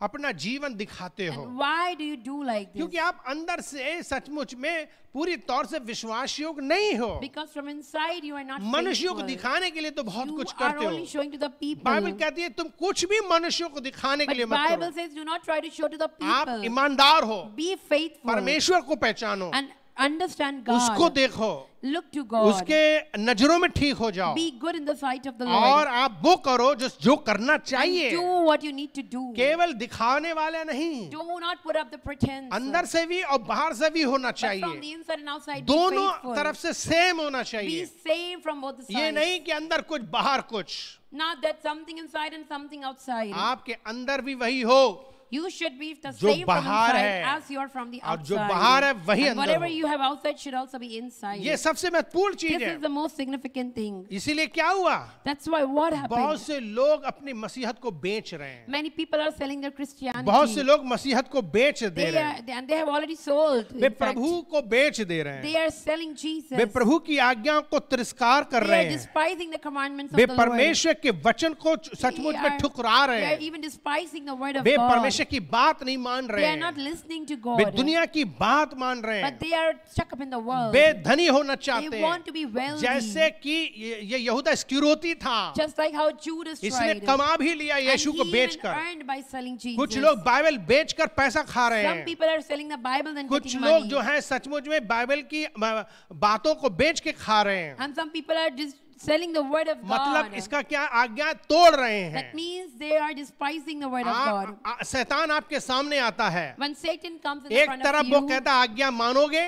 अपना जीवन दिखाते हो?
And why do you do like this?
क्योंकि आप अंदर से सचमुच में पूरी तौर से विश्वास योग्य नहीं हो।
Because from inside you are not
मनुष्यों को
faithful.
दिखाने के लिए तो बहुत
You
कुछ
are
करते
only
हो।
showing to the people.
Bible कहती है तुम कुछ भी मनुष्यों को दिखाने के लिए
But
मत
Bible
करो।
says do not try to show to the
आप
people.
ईमानदार हो,
Be faithful
परमेश्वर को पहचानो,
and understand God.
उसको देखो,
Look to God.
उसके नजरों में ठीक हो जाओ,
Be good in the sight of the
और
Lord.
आप वो करो जो करना
And
चाहिए।
do what you need to do.
केवल दिखाने वाले नहीं,
Do not put up the pretense.
अंदर से भी और बाहर से भी होना
But from
चाहिए।
the inside and outside, be
दोनों
faithful.
तरफ से सेम होना
Be
चाहिए।
same from both the
ये
sides.
नहीं कि अंदर कुछ बाहर कुछ,
Not that something inside and something outside.
आपके अंदर भी वही हो
You should be the
जो
same from
बाहर
inside
है,
as you are from the
और
outside.
जो बाहर है वही
And
अंदर
whatever
हो।
you have outside should also be inside.
ये सबसे महत्वपूर्ण चीज
This
है।
is the most significant thing.
इसीलिए क्या हुआ,
That's why what
बहुत
happened?
से लोग अपनी मसीहत को बेच रहे हैं,
Many people are selling their Christianity.
बहुत से लोग मसीहत को बेच दे
They
रहे
are,
हैं,
and they have already sold.
Way
In fact,
प्रभु को बेच दे रहे
they
हैं,
are selling Jesus.
वे प्रभु की आज्ञा को तिरस्कार कर
They
रहे
are
हैं,
despising the commandments
way
of the Lord.
परमेश्वर के वचन को सचमुच
They
में
are-
ठुकरा रहे
They are
हैं,
even despising the word of
way
God.
परमेश्वर की बात नहीं मान
They
रहे
are not
हैं,
listening to
वे
God.
दुनिया की बात मान रहे
But
हैं,
they are stuck up in the world.
वे धनी होना
They
चाहते
want
हैं,
to be wealthy.
जैसे कि ये यहूदा इस्करियोती था,
Just like how Judas
इसने
tried.
कमा भी लिया
And
यीशु को
he even
बेचकर।
earned by selling Jesus.
कुछ लोग बाइबल बेचकर पैसा खा रहे
Some
हैं,
people are selling the Bible and
कुछ
getting
लोग
money.
जो हैं सचमुच में बाइबल की बातों को बेच के खा रहे हैं।
And some people are just selling the word of
मतलब
God.
इसका क्या, आज्ञा तोड़ रहे हैं।
That means they are despising the word of God.
शैतान आपके सामने आता है,
When Satan comes in
एक
front
तरफ
of
वो
you,
कहता है आज्ञा मानोगे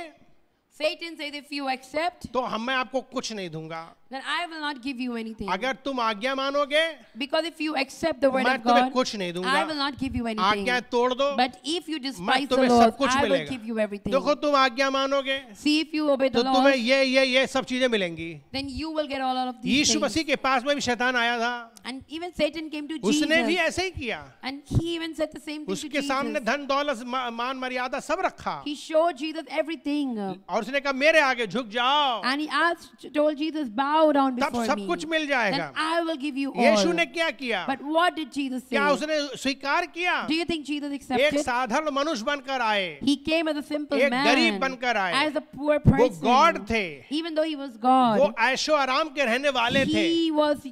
Satan says, if you accept,
तो मैं आपको कुछ नहीं दूंगा,
then I will not give you anything.
अगर तुम आज्ञा मानोगे
Because if you accept the word
मैं
of
तुम्हें
God,
कुछ नहीं दूंगा,
I will not give you anything.
आज्ञा तोड़ दो
But if you
मैं
despise the
तुम्हें
Lord,
सब कुछ
I will
मिलेगा।
give you everything.
देखो तुम आज्ञा मानोगे
See, if you obey
तो
the
तुम्हें
laws,
ये सब चीजें मिलेंगी।
then you will get all of these
Yeshu
things.
मसीह के पास में भी शैतान आया था,
And even Satan came to
उसने भी
Jesus.
ऐसे ही किया,
And he even said the same thing to
उसके सामने
Jesus.
धन दौलत मान मर्यादा सब रखा,
He showed Jesus everything.
और उसने कहा मेरे आगे झुक जाओ,
And he told Jesus, bow down
तब
before
सब
me.
कुछ मिल जाएगा।
Then I will give you
Yeshu
all.
ने क्या किया,
But what did Jesus say?
क्या उसने स्वीकार किया?
Do you think Jesus
एक
accepted?
साधारण मनुष्य बनकर आए,
He came as a simple
एक
man,
गरीब बनकर आए,
as a poor
वो
person.
गॉड थे,
Even though he was
वो
God,
ऐशो आराम के रहने वाले थे,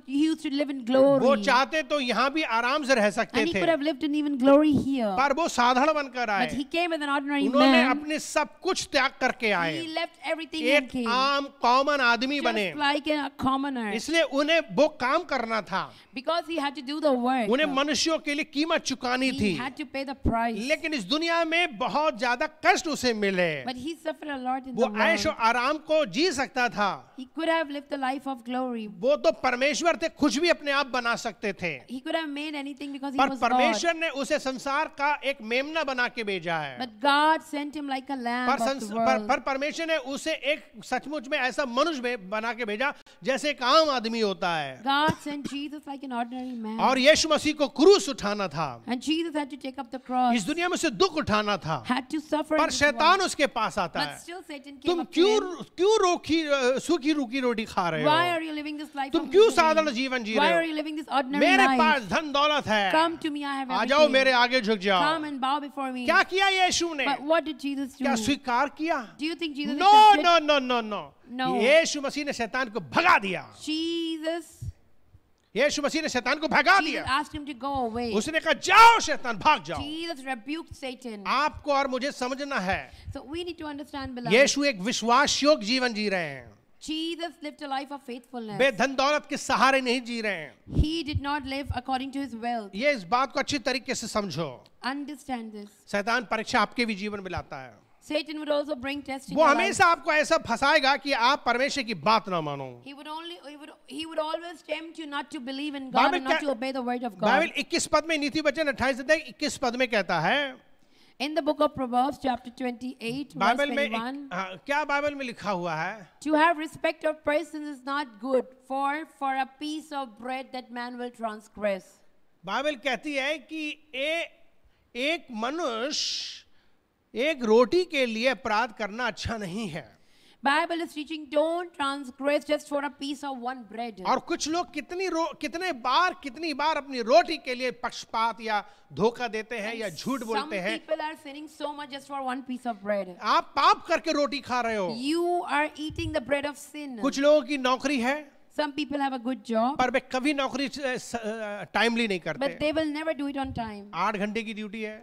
he used to live in glory.
वो चाहते तो यहाँ भी आराम से रह सकते
And he
थे,
could have lived in even glory here.
पर वो साधारण बनकर
But
आए,
he came as an ordinary
उन्होंने
man.
अपने सब कुछ त्याग करके आए,
He left everything and
एक
came.
आम कॉमन आदमी बने,
Just like a commoner.
इसलिए उन्हें वो काम करना था,
Because he had to do the work.
उन्हें मनुष्यों के लिए कीमत चुकानी
He
थी,
had to pay the price.
लेकिन इस दुनिया में बहुत ज्यादा कष्ट उसे मिले,
But he suffered a lot in
वो
the
ऐशो
world.
आराम को जी सकता था,
He could have lived the life of glory.
वो तो परमेश्वर थे, कुछ भी अपने आप बना सकते थे,
He could have made anything because he
पर
was God.
परमेश्वर ने उसे संसार का एक मेमना बना के भेजा है,
But God sent him like a lamb of the world.
पर परमेश्वर ने उसे एक सचमुच में ऐसा मनुष्य में बना के भेजा जैसे एक आम आदमी होता है,
God sent Jesus like an ordinary man.
और यीशु मसीह को क्रूस उठाना था,
And Jesus had to take up the cross.
इस दुनिया में से दुख उठाना था,
Had to suffer in
पर
this
शैतान
world.
उसके पास आता
But
है,
still Satan came
तुम
up to him.
क्यों सूखी रूखी रोटी खा रहे
Why
हो,
are you living this life
तुम
of
क्यों
misery?
साधारण जीवन जी
Why
रहे
are
हो,
you living this ordinary
मेरे
life?
पास धन दौलत है,
Come to me, I have
आ जाओ
everything.
मेरे आगे झुक
Come
जाओ।
and bow before me.
क्या किया यीशु ने,
But what did Jesus do?
क्या स्वीकार किया?
Do you think Jesus
no
accepted?
No no no no,
No.
Yeshu Masih ने शैतान को भगा दिया, यीशु मसीह ने शैतान को भगा
Jesus
दिया,
asked him to go away.
उसने कहा जाओ शैतान भाग जाओ।
Jesus rebuked Satan.
आपको और मुझे समझना है,
So we need to understand, beloved.
यीशु एक विश्वास योग्य जीवन जी रहे हैं,
Jesus lived a life of faithfulness.
वे धन दौलत के सहारे नहीं जी रहे हैं,
He did not live according to his wealth.
ये इस बात को अच्छी तरीके से समझो,
Understand this.
शैतान परीक्षा आपके भी जीवन में लाता है,
Satan would also bring tests in
वो
your life.
हमेशा आपको ऐसा फंसाएगा कि आप परमेश्वर की बात ना मानो।
He would always tempt you not to believe in God
Bible
and not
क्या-
to obey the word of God.
Bible 21 पद में नीति वचन 28 अध्याय 21 पद में कहता है,
In the book of Proverbs, chapter 28, verse
Bible में
21,
क्या बाइबल में लिखा हुआ है?
to have respect of persons is not good, for a piece of bread that man will transgress.
Bible कहती है कि एक मनुष्य एक रोटी के लिए अपराध करना अच्छा नहीं है।
Bible is teaching don't transgress just for a piece of one bread.
और कुछ लोग कितनी बार अपनी रोटी के लिए पक्षपात या धोखा देते हैं या झूठ बोलते हैं।
Some people are sinning so much just for one piece of bread.
आप पाप करके रोटी खा रहे हो।
You are eating the bread of sin.
कुछ लोगों की नौकरी है,
Some people have a good job,
पर वे कभी नौकरी टाइमली नहीं
but
करते।
they will never do it on time.
8 घंटे की ड्यूटी है,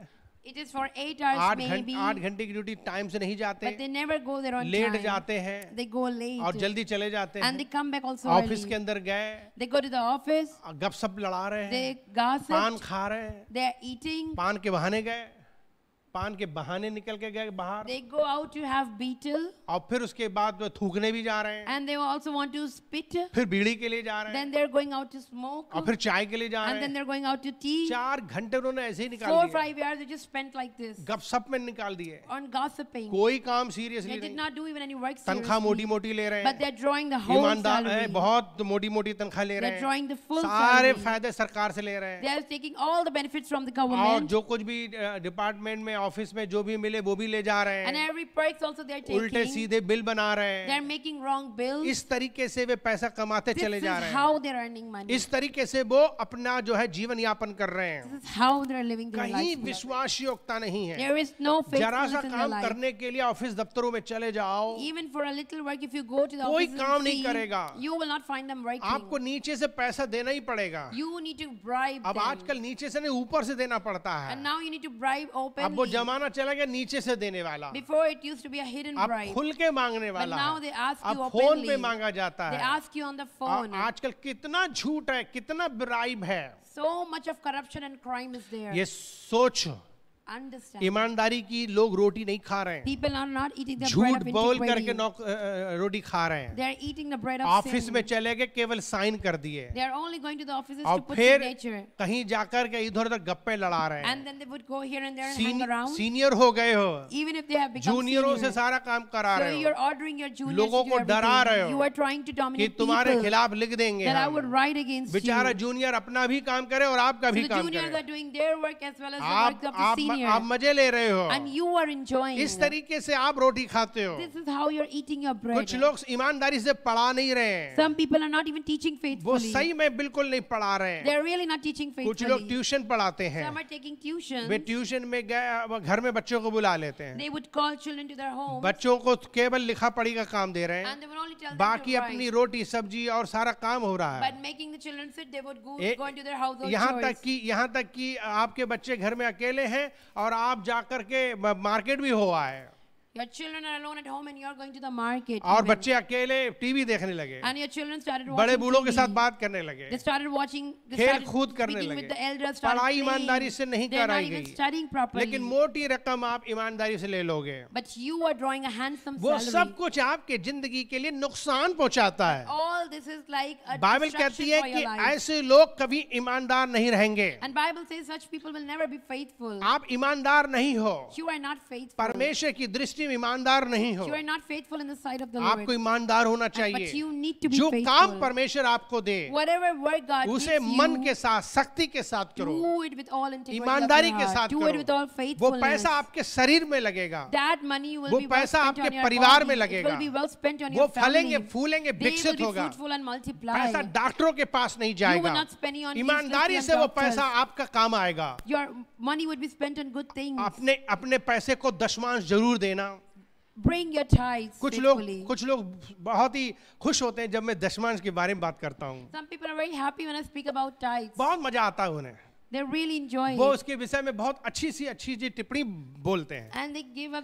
It is for 8 hours maybe,
8 घंटे की ड्यूटी टाइम से नहीं जाते,
but they never go there on
late
time.
जाते हैं
They go late.
और जल्दी चले जाते
And they
हैं।
come back also
ऑफिस के
early.
अंदर गए,
They go to the office,
गपशप लड़ा रहे हैं,
they gossip,
पान खा रहे हैं,
they are eating,
पान के बहाने गए, पान के बहाने निकल के गए बाहर,
they go out to have betel,
और फिर उसके बाद वो थूकने भी जा रहे हैं,
and they also want to spit.
फिर बीड़ी के लिए जा रहे हैं,
Then they're going out to smoke,
और फिर चाय के लिए जा
and
रहे
then
हैं।
they're going out to tea.
4 घंटे उन्होंने ऐसे ही निकाल
4-5
दिए,
years they just spent like this
गपशप में निकाल दिए।
on gossiping.
कोई काम
They
सीरियसली
did
नहीं,
not do even any work
तनख्वाह मोटी
seriously,
मोटी ले रहे
but
हैं,
they're drawing the whole
ईमानदार है,
salary.
बहुत मोटी मोटी तनख्वाह ले रहे
They're drawing the
हैं,
full
सारे
salary.
फायदे सरकार से ले रहे
They
हैं,
are taking all the benefits from the
और
government,
जो कुछ भी डिपार्टमेंट में ऑफिस में जो भी मिले वो भी ले जा रहे
and
हैं,
every perks also they're
उल्टे
taking.
सीधे बिल बना रहे
They're
हैं।
making wrong bills.
इस तरीके से वे पैसा कमाते
This
चले
is
जा रहे हैं,
how they're earning money.
इस तरीके से वो अपना जो है जीवन यापन कर रहे हैं।
This is how they're living their
कहीं
life.
विश्वास योग्यता नहीं है।
There is no
जरा सा
faithfulness in their
काम
life.
करने के लिए ऑफिस दफ्तरों में चले जाओ,
Even for a little work, if you go to the
कोई
office
काम
and
नहीं
see,
करेगा।
you will not find them working.
आपको नीचे से पैसा देना ही पड़ेगा।
You need to bribe
अब
them.
आजकल नीचे से नहीं ऊपर से देना पड़ता है।
And now you need to bribe
अब वो
openly.
जमाना चला गया नीचे से देने वाला,
Before it used to be a hidden
अब
bribe.
खुल के मांगने
But
वाला
now
है,
they ask you
अब फोन पे
openly.
मांगा जाता
They
है।
ask you on the phone.
आजकल कितना झूठ है, कितना ब्राइब है,
So much of corruption and crime is there.
ये सोच।
Understand.
ईमानदारी की लोग रोटी नहीं खा रहे हैं,
People are not eating the bread
झूठ
of
बोल करके
integrity.
रोटी खा रहे हैं।
They are eating the bread of
office
sin.
में चले गए, केवल साइन कर दिए,
They are only going to the offices
और
to put
फिर
signature.
कहीं जाकर के इधर उधर गप्पे लड़ा रहे
And
हैं।
then they would go here and there and hang around.
Senior हो गए हो,
Even if they have become
जूनियरों से
senior.
सारा काम करा
So
रहे
you're
हो,
ordering your juniors
लोगों
to do
को डरा रहे
everything.
हो
You are trying to
कि
dominate
तुम्हारे
people.
खिलाफ लिख देंगे
That I
हम।
would write against you.
बेचारा जूनियर अपना भी काम करे और आपका
So
भी
the
काम
juniors
करे,
are doing their work as well as the
आप
work of the senior.
आप मजे ले रहे हो,
And you are enjoying.
इस तरीके से आप रोटी खाते हो।
This is how you're eating your bread.
कुछ लोग ईमानदारी से पढ़ा नहीं रहे हैं,
Some people are not even teaching
वो
faithfully.
सही में बिल्कुल नहीं पढ़ा रहे हैं।
They're really not teaching
कुछ लोग
faithfully.
ट्यूशन पढ़ाते हैं,
Some are taking tuition.
Way tuition में गए, वो घर में बच्चों को बुला लेते हैं,
They would call children to their home.
बच्चों को केवल लिखा पढ़ी का काम दे रहे हैं,
And they would only tell them
बाकी
to
अपनी
write.
रोटी सब्जी और सारा काम हो रहा है।
But making the children sit, they would go
A-
into their household
यहाँ
chores.
यहाँ तक कि आपके बच्चे घर में अकेले हैं और आप जाकर के मार्केट भी हो आए,
Your children are alone at home and you're going to the market.
और
even.
बच्चे अकेले टीवी देखने लगे,
And your children started
बड़े
watching
बूढ़ों के
TV.
साथ बात करने लगे,
They started watching, they
खेल
started
कूद करने
speaking
लगे,
with the elders, started
पढ़ाई
playing.
ईमानदारी से नहीं
They're not
कराई
even
गई,
studying properly.
लेकिन मोटी रकम आप ईमानदारी से ले लोगे,
But you are drawing a handsome
वो
salary.
सब कुछ आपके जिंदगी के लिए नुकसान पहुंचाता है।
All this is like a
Bible
destruction
कहती है
for
कि
your life.
ऐसे लोग कभी ईमानदार नहीं रहेंगे।
And Bible says such people will never be faithful.
आप ईमानदार नहीं हो,
You are not faithful.
परमेश्वर की दृष्टि में ईमानदार नहीं हो,
You are not faithful in the sight of the
आपको
Lord.
ईमानदार होना
But
चाहिए।
you need to be
जो
faithful.
काम परमेश्वर आपको दे
Whatever work God
उसे
gives
मन
you,
के साथ, शक्ति के साथ करो,
do it with all integrity of
ईमानदारी
your
के
heart.
साथ
Do it with all
करो। वो
faithfulness.
पैसा आपके शरीर में लगेगा,
That money will
वो
be well
पैसा
spent
आपके
on your
परिवार
body.
में
It
लगेगा,
will be well spent on
वो
your family.
फलेंगे फूलेंगे
They will
विकसित
be
होगा।
fruitful and multiply.
पैसा डॉक्टरों के पास नहीं जाएगा,
will not spend it on
ईमानदारी
useless
से वो
doctors.
पैसा आपका काम आएगा।
Your money would be spent on good things.
अपने पैसे को दशमांश जरूर देना।
Bring your tithes
कुछ
faithfully.
लोग बहुत ही खुश होते हैं जब मैं दशमांश के बारे में बात करता हूँ,
Some people are very happy when I speak about tithes.
बहुत मजा आता है उन्हें,
They really enjoy
वो
it.
उसके विषय में बहुत अच्छी सी टिप्पणी बोलते हैं
And they give a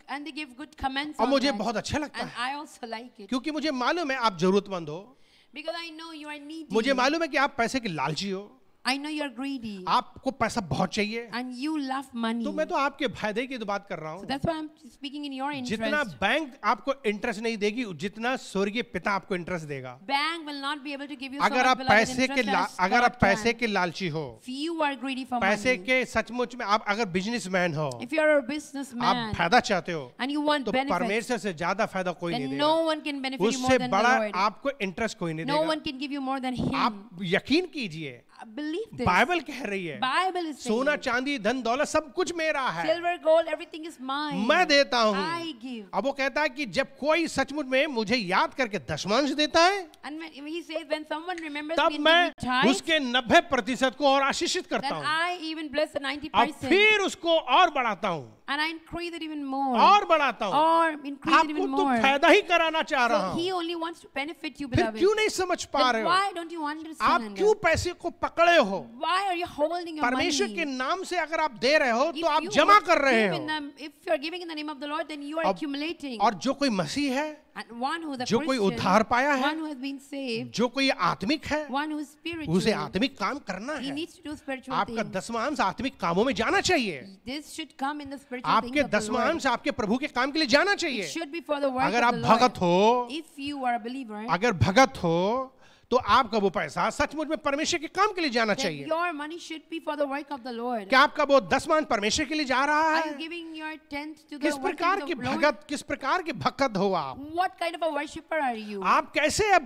and they give good comments
और
on
मुझे
that.
बहुत अच्छा लगता
And
है,
I also like it.
क्योंकि मुझे मालूम है आप जरूरतमंद हो,
Because I know you are needy.
मुझे मालूम है कि आप पैसे के लालची हो,
I know you're greedy
आपको पैसा बहुत चाहिए,
and you love money.
तो मैं तो आपके फायदे की तो बात कर रहा
So
हूँ।
that's why I'm speaking in your
जितना
interest.
बैंक आपको इंटरेस्ट नहीं देगी, जितना स्वर्गीय पिता आपको इंटरेस्ट देगा।
Bank will not be able to give you so
अगर
much
आप
beloved
पैसे के
interest as
अगर
God
आप पैसे
can.
के लालची हो,
If you are greedy for
पैसे
money,
के सचमुच में आप अगर बिजनेसमैन हो,
if you're a
आप
businessman
फायदा चाहते हो,
and you want
तो
benefits,
परमेश्वर से ज्यादा फायदा कोई नहीं
then
देगा।
no one can benefit you more
उससे
than the
बड़ा
Lord.
आपको इंटरेस्ट कोई नहीं
No
देगा।
one can give you more than Him.
आप यकीन कीजिए,
Believe this.
बाइबल कह रही है,
Bible is saying,
सोना चांदी धन दौलत सब कुछ मेरा है,
silver, gold, everything is mine.
मैं देता हूँ।
I give.
अब वो कहता है कि जब कोई सचमुच में मुझे याद करके दशमांश देता है,
And when he says, when someone remembers
तब
me and
मैं
gives me tithes,
उसके 90% को और आशीषित करता
then
हूँ,
I even bless the
अब
90%
फिर उसको और बढ़ाता हूँ,
and I increase it even more.
और बढ़ाता हूँ।
Or increase it
आपको
even
तो
more.
फायदा ही कराना चाह रहा
So he
हूँ,
only wants to benefit you,
फिर
beloved.
क्यों नहीं समझ पा
Then
रहे हो?
why don't you
आप
understand?
क्यों पैसे को पकड़े हो?
Why are you holding your
परमेश्वर
money?
के नाम से अगर आप दे रहे हो
If
तो आप
you
जमा
would
कर रहे
give
हो,
in the- if you're giving in the name of the Lord, then you are
अब-
accumulating.
और जो कोई मसीह है,
And one who is a
जो कोई
Christian,
उद्धार पाया है,
one who has been saved,
जो कोई आत्मिक है,
one who is spiritual,
उसे आत्मिक काम करना
he
है।
needs to do spiritual
आपका
things.
दशमांश आत्मिक कामों में जाना चाहिए।
This should come in the spiritual
आपके
things of the Lord.
दशमांश आपके प्रभु के काम के लिए जाना
It
चाहिए।
should be for the work
अगर
of
आप
the Lord.
भगत हो,
If you are a believer,
अगर भगत हो, तो आपका वो पैसा सचमुच में परमेश्वर के काम के लिए जाना
then
चाहिए।
your money should be for the work of the Lord.
क्या आपका वो दशमांश परमेश्वर के लिए जा रहा
Are
है?
you giving your tenth to the
किस
work
प्रकार
of
की
the Lord?
भगत, किस प्रकार के भक्त हो आप?
What kind of a worshipper are you?
आप कैसे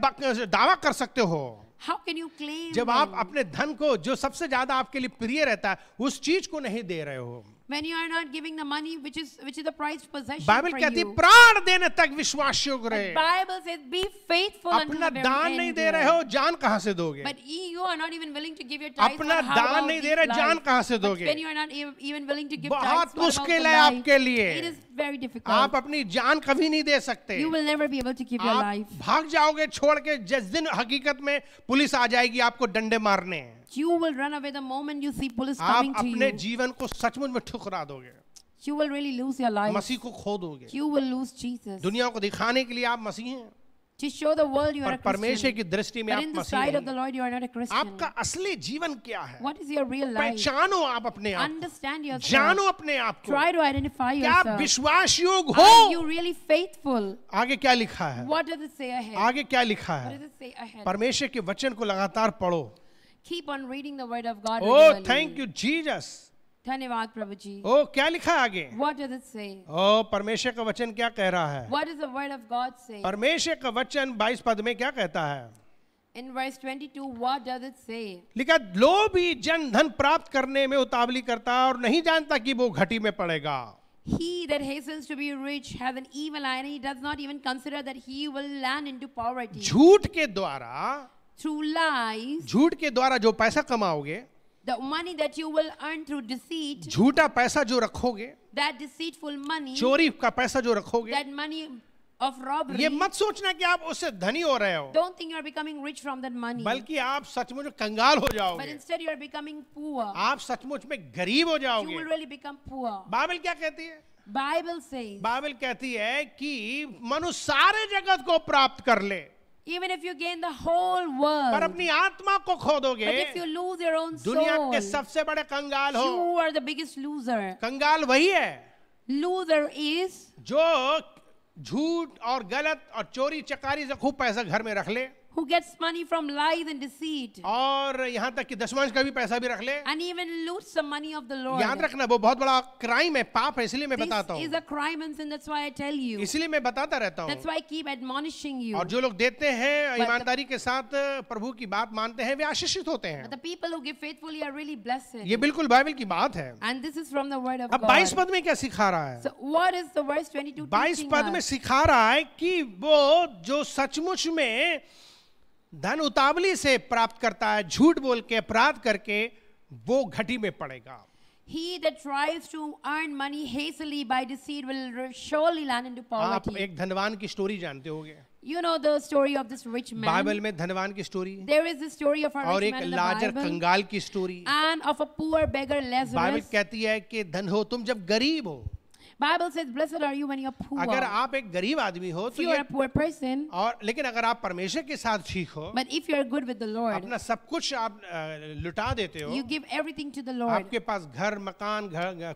दावा कर सकते हो
How can you claim
जब आप
them
अपने धन को, जो सबसे ज्यादा आपके लिए प्रिय रहता है, उस चीज को नहीं दे रहे हो?
when you are not giving the money which is the prized possession
Bible
for
कहती है
you?
प्राण देने तक विश्वास योग्य
The
रहे।
Bible says, be faithful unto
अपना
the
दान
very
नहीं
end.
दे रहे हो, जान कहाँ से दोगे?
But you are not even willing to give your tithes.
अपना
but how
दान
about
नहीं
the
दे रहे, जान
life?
कहाँ से
But
दोगे?
when you are not even willing to give
बहुत
tithes, what about
मुश्किल
the
है
life?
आपके लिए।
It is very difficult.
आप अपनी जान कभी नहीं दे सकते।
You will never be able to give your
आप
life.
भाग जाओगे छोड़ के, जिस दिन हकीकत में पुलिस आ जाएगी आपको डंडे मारने,
You will run away the moment you see police
आप
coming to
अपने
you.
जीवन को सचमुच में ठुकरा दोगे,
You will really lose your life.
मसीह को खो दोगे।
You will lose Jesus.
दुनिया को दिखाने के लिए आप मसीह हैं,
To show the world you are
पर
a
परमेश्वर
Christian.
की दृष्टि में
But
आप
in the
Masih
sight of
नहीं।
the Lord, you are not a Christian.
आपका असली जीवन क्या है?
What is your real life?
पहचानो आप अपने आप को,
Understand yourself.
जानो अपने आप को,
Try to identify
क्या आप
yourself.
विश्वास योग्य
Are you
हो?
really faithful?
आगे क्या लिखा है?
What does it say ahead?
आगे क्या लिखा
What
है?
does it say ahead?
परमेश्वर के वचन को लगातार पढ़ो।
Keep on reading the word of God.
Oh
regularly.
Thank you Jesus.
धन्यवाद प्रभु जी.
ओ क्या लिखा है आगे?
What does it say?
ओ परमेश्वर का वचन क्या कह रहा है?
What does the word of God say?
परमेश्वर का वचन 22 पद में क्या कहता है?
In verse 22, what does it say?
लिखा, लोभी जन धन प्राप्त करने में उतावली करता है और नहीं जानता कि वो घटी में पड़ेगा।
He that hastens to be rich has an evil eye, and he does not even consider that he will land into poverty.
झूठ के द्वारा,
Through lies,
झूठ के द्वारा जो पैसा कमाओगे,
the money that you will earn through deceit,
झूठा पैसा जो रखोगे,
that deceitful money,
चोरी का पैसा जो रखोगे,
that money of robbery,
ये मत सोचना कि आप उससे धनी हो रहे हो,
don't think you are becoming rich from that money.
बल्कि आप सचमुच में कंगाल हो
But
जाओगे,
instead you are becoming poor.
आप सचमुच में गरीब हो
You
जाओगे।
will really become poor.
Bible क्या कहती है?
Bible says,
बाइबल कहती है कि मनुष्य सारे जगत को प्राप्त कर ले,
even if you gain the whole
पर
world,
अपनी आत्मा को खो दोगे,
but if you lose your own
दुनिया के
soul,
सबसे बड़े कंगाल हो।
you are the biggest loser.
कंगाल वही है
Loser is
जो झूठ और गलत और चोरी चकारी से खूब पैसा घर में रख ले,
who gets money from lies and deceit,
और यहाँ तक कि दशमांश का भी पैसा भी रख ले।
and even loot some money of the Lord.
याद रखना, वो बहुत बड़ा क्राइम है, पाप है, इसलिए मैं
This
बताता
is
हूँ,
a crime and sin. That's why I tell you.
इसलिए मैं बताता रहता
That's
हूँ।
why I keep admonishing you.
और जो लोग देते हैं
But
ईमानदारी के साथ प्रभु की बात मानते हैं, वे आशीषित होते हैं।
But the people who give faithfully are really blessed.
ये बिल्कुल बाइबल की बात है।
And this is from the word of
अब
God.
22 पद में क्या सिखा रहा है?
So what is the verse 22
22
teaching
पद में
us?
सिखा रहा है कि वो जो सचमुच में धन उतावली से प्राप्त करता है, झूठ बोल के अपराध करके, वो घटी में पड़ेगा।
He that tries to earn money hastily by deceit will surely land into
आप
poverty.
एक धनवान की स्टोरी जानते होंगे,
You know the story of this rich man.
Bible में धनवान की story
There is the story of a
और
rich
एक
man in the
Lazarus
Bible
कंगाल की story.
and of a poor beggar
Bible
Lazarus.
कहती है कि धन हो तुम जब गरीब हो,
Bible says, blessed are you when you're poor.
अगर आप एक गरीब आदमी हो
If
तो
you are
ये
a poor person,
और लेकिन अगर आप परमेश्वर के साथ ठीक हो,
but if you're good with the Lord,
अपना सब कुछ आप लुटा देते हो,
you give everything to the Lord.
आपके पास घर मकान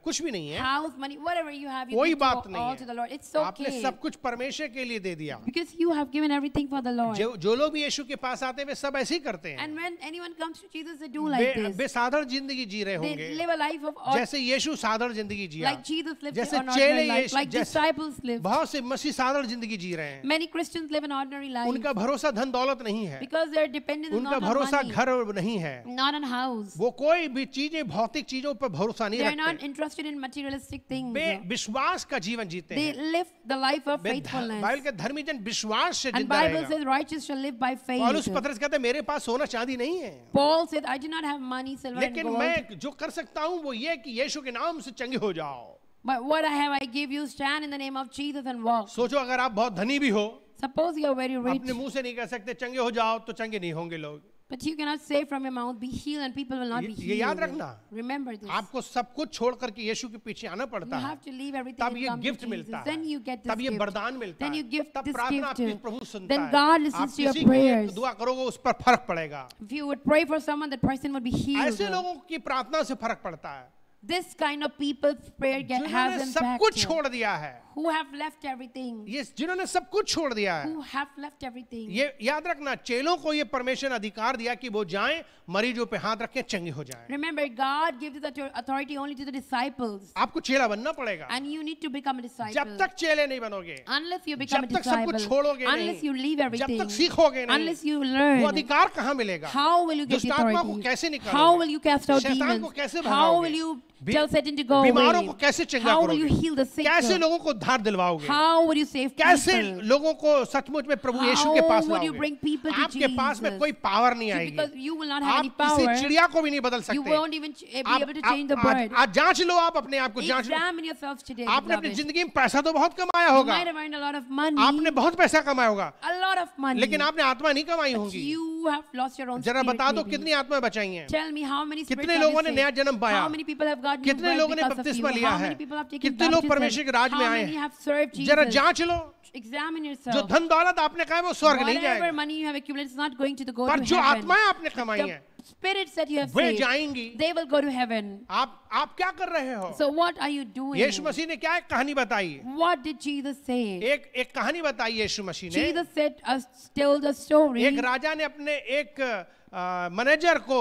कुछ भी नहीं है,
House, money, whatever you have, you
कोई
give
बात
to
नहीं
all
है,
to the Lord. It's
आपने
okay.
सब कुछ परमेश्वर के लिए दे दिया।
Because you have given everything for the Lord.
जो लोग भी यीशु के पास आते हैं वे सब ऐसे ही करते हैं,
And when anyone comes to Jesus, they do like this.
बेसाधारण जिंदगी जी रहे
They
होंगे,
live a life of
जैसे यीशु साधारण जिंदगी जिया,
like Jesus lived
जैसे
an ordinary
चेले
life, like
जैसे
disciples lived.
बहुत से मसीह साधारण जिंदगी जी रहे हैं,
Many Christians live an ordinary life
उनका भरोसा धन दौलत नहीं है,
because they're dependent
उनका
not on
भरोसा
money,
घर नहीं है,
not on house.
वो कोई भी चीजें भौतिक चीजों पर भरोसा नहीं
They're not
रखते,
interested in materialistic things.
वे विश्वास का जीवन जीते
They
हैं।
live the life of
Bible
faithfulness.
के धर्मी जन विश्वास से
And
जिंदा
Bible
रहेगा।
says righteous shall live by
पौलुस
faith.
पतरस कहते हैं मेरे पास सोना चांदी नहीं है,
Paul said, I do not have money, silver and
लेकिन
gold.
मैं जो कर सकता हूँ वो ये कि यीशु के नाम से चंगे हो जाओ।
But what I have, I give you. Stand in the name of Jesus and walk.
सोचो अगर आप बहुत धनी भी हो,
Suppose you are very rich,
अपने मुंह से नहीं कह सकते चंगे हो जाओ, तो चंगे नहीं होंगे लोग।
but you cannot say from your mouth, be healed, and people will not be
ये याद
healed.
रखना।
Remember this.
आपको सब कुछ छोड़ करके यीशु के पीछे आना
You
पड़ता है,
have to leave everything
तब
and
ये
come to
गिफ्ट
Jesus.
मिलता है,
Then you get this
तब ये
gift.
वरदान मिलता
Then
है,
you give
तब
this
प्रार्थना
gift.
आपकी प्रभु सुनता
Then
है।
God
आप
listens to your
किसी के लिए
prayers.
दुआ करोगे उस पर फर्क पड़ेगा।
If you would pray for someone, that person would be healed.
ऐसे लोगों की प्रार्थना से फर्क पड़ता है
This kind of people's prayer has
जिन्होंने सब कुछ
impact.
छोड़ दिया है,
Who have left everything.
ये जिन्होंने सब कुछ छोड़ दिया है।
Who have left everything.
ये याद रखना, चेलों को ये परमेश्वर ने अधिकार दिया कि वो जाएं मरीजों पे हाथ रखें चंगे हो जाएं।
Remember, God gives this authority only to the disciples.
आपको चेला बनना पड़ेगा,
And you need to become a disciple.
जब तक चेले नहीं बनोगे,
Unless you become a
जब तक सब कुछ
disciple.
छोड़ोगे
Unless
नहीं,
you leave
जब
everything.
तक सीखोगे नहीं,
Unless you
वो
learn.
अधिकार कहाँ मिलेगा?
How will you get the
दुष्ट आत्मा को
authority?
कैसे निकालोगे?
How will you cast out
शैतान को
demons?
कैसे
How
भगाओगे?
will you
be-
tell Satan to go
बीमारों
away?
को कैसे चंगा
How will you
करोगे?
heal the sick?
कैसे लोगों को उद्धार दिलवाओगे?
How will you save
कैसे
people?
लोगों को सचमुच में प्रभु यीशु के पास
How would you
लाओगे?
bring people to
आपके पास में
Jesus?
कोई पावर नहीं
See,
आएगी,
because you will not have any
आप किसी
power.
चिड़िया को भी नहीं बदल
You
सकते।
won't even be able to change the
आज
bird.
आज जांच लो, आप अपने आप को जांच लो।
Examine yourselves today,
आपने अपनी
beloved.
जिंदगी में पैसा तो बहुत कमाया
You
होगा,
might have earned a lot of money,
आपने बहुत पैसा कमाया होगा,
a lot of money,
लेकिन आपने आत्मा नहीं कमाई
but
होंगी।
you have lost your own
जरा
spirit.
बता दो
maybe.
कितनी आत्माएं बचाई हैं,
Tell me how many spirits
कितने
have
लोगों
you
ने
saved?
नया जन्म पाया,
How many people have gotten new
कितने
birth
लोगों ने
because of
बपतिस्मा
you?
लिया
How
है,
many people have taken
कितने लोग
baptism?
परमेश्वर के राज में
How
आए
many
हैं?
have served
जरा
Jesus?
जांच लो,
Examine
जो
yourself.
धन दौलत आपने कहा है वो स्वर्ग नहीं
Whatever
जाएगा,
money you have accumulated is not going to go
पर
to
जो
heaven.
आत्माएं आपने कमाई हैं
The spirits that you have
way
saved,
जाएंगी।
they will go to heaven.
आप क्या कर रहे हो?
So what are you doing?
यीशु मसीह ने क्या एक कहानी बताई,
What did Jesus say?
एक कहानी बताई यीशु मसीह ने।
Jesus said, told a story.
एक राजा ने अपने एक मैनेजर को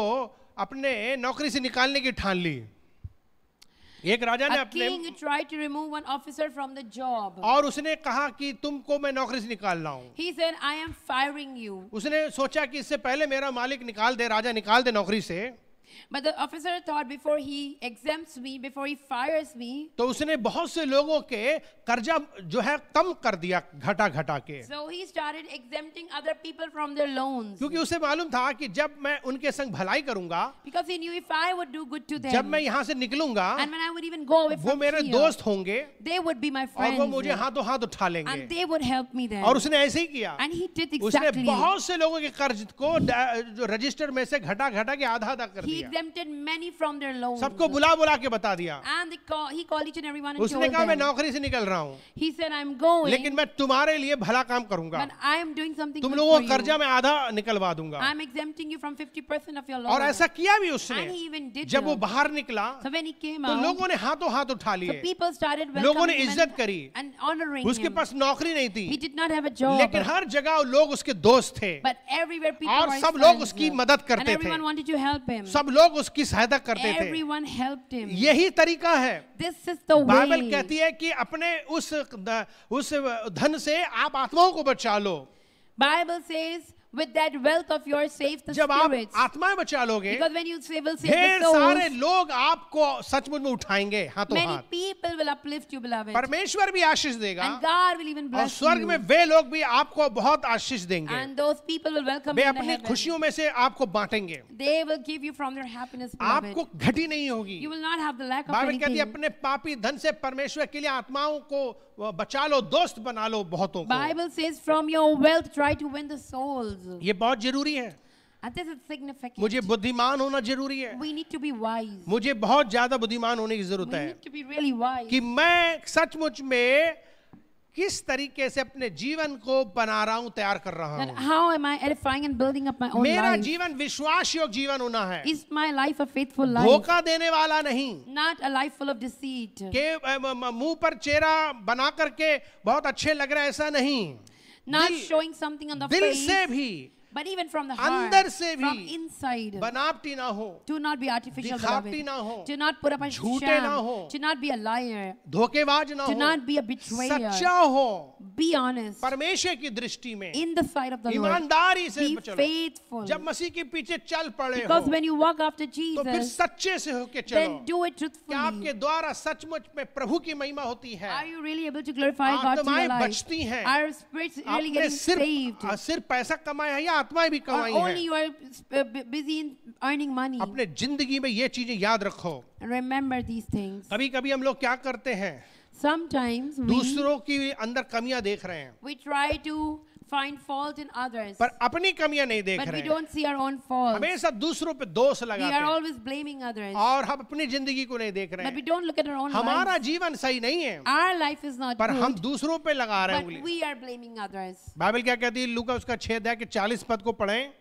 अपने नौकरी से निकालने की ठान ली। एक राजा ने
A
अपने
king tried to remove one officer from the job.
और उसने कहा कि तुमको मैं नौकरी से निकाल रहा हूं।
He said, I am firing you.
उसने सोचा कि इससे पहले मेरा मालिक निकाल दे, राजा निकाल दे नौकरी से,
But the officer thought, before he exempts me, before he fires me,
तो उसने बहुत से लोगों के कर्जा जो है कम कर दिया, घटा घटा के,
so he started exempting other people from their loans.
क्योंकि उसे मालूम था कि जब मैं उनके संग भलाई करूंगा,
Because he knew if I would do good to
जब
them,
मैं यहाँ से निकलूंगा,
and when I would even go away
वो
from
मेरे
here,
दोस्त होंगे
they would be my
और
friends.
वो मुझे हाथों हाथ उठा
And
लेंगे।
they would help me then.
और उसने ऐसे ही किया,
And he did
उसने
exactly.
बहुत से लोगों के कर्ज को जो रजिस्टर में से घटा घटा के आधा आधा कर
He
दिया,
exempted many from their loans.
सबको बुला बुला के बता दिया।
And he called each and everyone and
उसने
told
कहा मैं
them.
नौकरी से निकल रहा हूँ,
He said, I'm going,
लेकिन मैं तुम्हारे लिए भला काम करूंगा,
but I am doing something
तुम
good
लोगों
for
का कर्जा
you.
मैं आधा निकलवा दूंगा।
I'm exempting you from 50% of your
और
loan.
ऐसा किया भी
And
उसने।
he even did
जब वो
that.
बाहर निकला
So when he came
तो
out,
लोगों ने हाथों हाथ उठा
so
लिए,
people started
लोगों ने
welcoming him
इज्जत करी,
and honoring
उसके
him.
पास नौकरी नहीं
He
थी,
did not have a job,
लेकिन हर जगह लोग उसके दोस्त थे
but everywhere people
और
were his
सब लोग
friends.
उसकी मदद
And
करते थे,
everyone wanted to help him.
सब लोग उसकी सहायता करते थे।
Everyone helped him.
यही तरीका है।
This is the
Bible
way.
कहती है कि अपने उस धन से आप आत्माओं को बचा लो।
Bible says, with that wealth of yours, save the
जब आप
spirits.
आत्माएं बचा लोगे,
Because when you will save
ढेर
the
सारे
souls,
लोग आपको सचमुच में उठाएंगे हाथों
many
हाथ।
people will uplift you, beloved.
परमेश्वर भी आशीष देगा
And God will even
और
bless
स्वर्ग में
you.
वे लोग भी आपको बहुत आशीष देंगे।
And those people will welcome
way
you in the
अपनी
heaven.
खुशियों में से आपको बांटेंगे,
They will give you from their happiness, beloved.
आपको घटी नहीं होगी।
You will not have the lack of
Bible कहती है
anything.
अपने पापी धन से परमेश्वर के लिए आत्माओं को बचा लो, दोस्त बना लो बहुतों को।
Bible says, from your wealth try to win the souls.
ये बहुत जरूरी है।
And this is significant.
मुझे बुद्धिमान होना जरूरी है,
We need to be wise.
मुझे बहुत ज्यादा बुद्धिमान होने की
We
जरूरत है
need to be really wise.
कि मैं सचमुच में किस तरीके से अपने जीवन को बना रहा हूं, तैयार कर रहा
That
हूं।
how am I edifying and building up my own
मेरा
life?
जीवन विश्वास योग जीवन होना है,
Is my life a faithful life?
धोखा देने वाला नहीं,
Not a life full of deceit.
के मुंह पर चेहरा बना करके बहुत अच्छे लग रहा है ऐसा नहीं,
Not
दिल-
showing something on the
दिल
face,
से भी,
but even from the heart,
अंदर से
from
भी
inside.
बनावटी ना हो,
Do not be artificial,
दिखावटी
beloved.
ना हो,
Do not put up a
झूठे ना
sham.
हो,
Do not be a liar.
धोखेबाज ना
Do
हो,
not be a betrayer.
सच्चा हो,
Be honest.
परमेश्वर की दृष्टि में
In the sight of the Lord.
ईमानदारी से
Be
चलो।
faithful.
जब मसीह के पीछे चल पड़े हो
Because when you walk after
तो फिर
Jesus,
सच्चे से होके चलो,
then do it
कि
truthfully.
आपके द्वारा सचमुच में प्रभु की महिमा होती है,
Are you really able to glorify God through your
आत्माएं
life?
बचती हैं,
Are spirits really
आपने
getting saved?
सिर्फ पैसा कमाया है या आत्माएं भी
Or
कमाई
only
हैं।
you are busy in earning money?
अपने जिंदगी में ये चीजें याद रखो।
Remember these things.
कभी कभी हम लोग क्या करते हैं,
Sometimes
दूसरों की अंदर कमियां देख रहे हैं
we try to find fault in others,
पर अपनी कमियां नहीं देख
but we
रहे हैं,
don't see our own faults.
हमेशा दूसरों पे दोष
We
लगाते
are
हैं
always blaming others,
और हम अपनी जिंदगी को नहीं देख रहे
but we
हैं।
don't look at our own
हमारा
life.
जीवन सही नहीं है
Our life is not
पर हम
good,
दूसरों पे लगा रहे हैं
but
उंगली।
we are blaming others.
Bible क्या कहती है, लूका उसका 6 अध्याय के 40 पद को पढ़ें,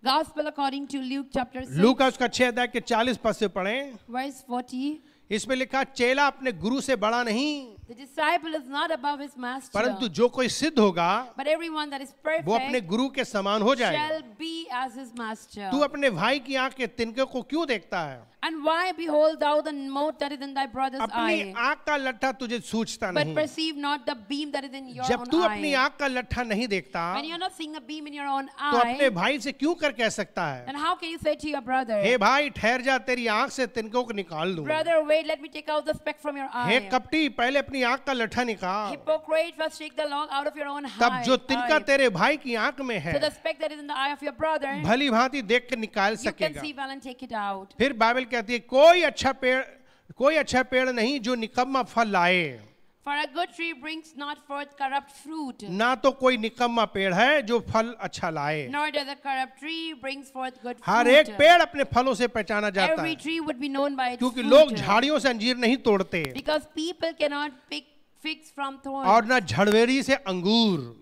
Gospel according to Luke chapter 6,
लूका उसका 6 अध्याय के 40 पद से पढ़ें।
verse 40.
इसमें लिखा, चेला अपने गुरु से बड़ा नहीं,
The disciple is not above his master,
परंतु जो कोई सिद्ध होगा
but everyone that is perfect
वो अपने गुरु के समान हो जाएगा।
shall be as his master.
तू अपने भाई की आंख के तिनके को क्यों देखता है,
And why behold thou the mote that is in thy brother's
अपनी
eye,
आंख का लट्ठा तुझे सूझता
but
नहीं।
perceive not the beam that is in your
जब
own
तू अपनी
eye?
आंख का लट्ठा नहीं देखता
When you're not seeing a beam in your own
तो अपने
eye,
भाई से क्यों कर कह सकता है,
then how can you say to your brother,
हे भाई ठहर जा, तेरी आंख से तिनकों को निकाल दूं।
brother, wait, let me take out the speck from your
hey
eye?
कपटी, पहले अपनी आंख का लट्ठा निकाल,
Hypocrite, first take the log out of your own
तब
eye.
जो तिनका
eye.
तेरे भाई की आंख में है
So the speck that is in the eye of your brother,
भली भांति देख कर निकाल
you can
सकेगा।
see well and take it out.
फिर बाइबल कहती है, कोई अच्छा पेड़ नहीं जो निकम्मा फल लाए,
For a good tree brings not forth corrupt fruit,
ना तो कोई निकम्मा पेड़ है जो फल अच्छा लाए।
nor does a corrupt tree brings forth good
her
fruit.
एक पेड़ अपने फलों से पहचाना जाता
Every
है,
tree would be known by its
क्योंकि
fruit.
लोग झाड़ियों से अंजीर नहीं तोड़ते
Because people cannot pick figs from thorns,
और ना झड़वेरी से अंगूर।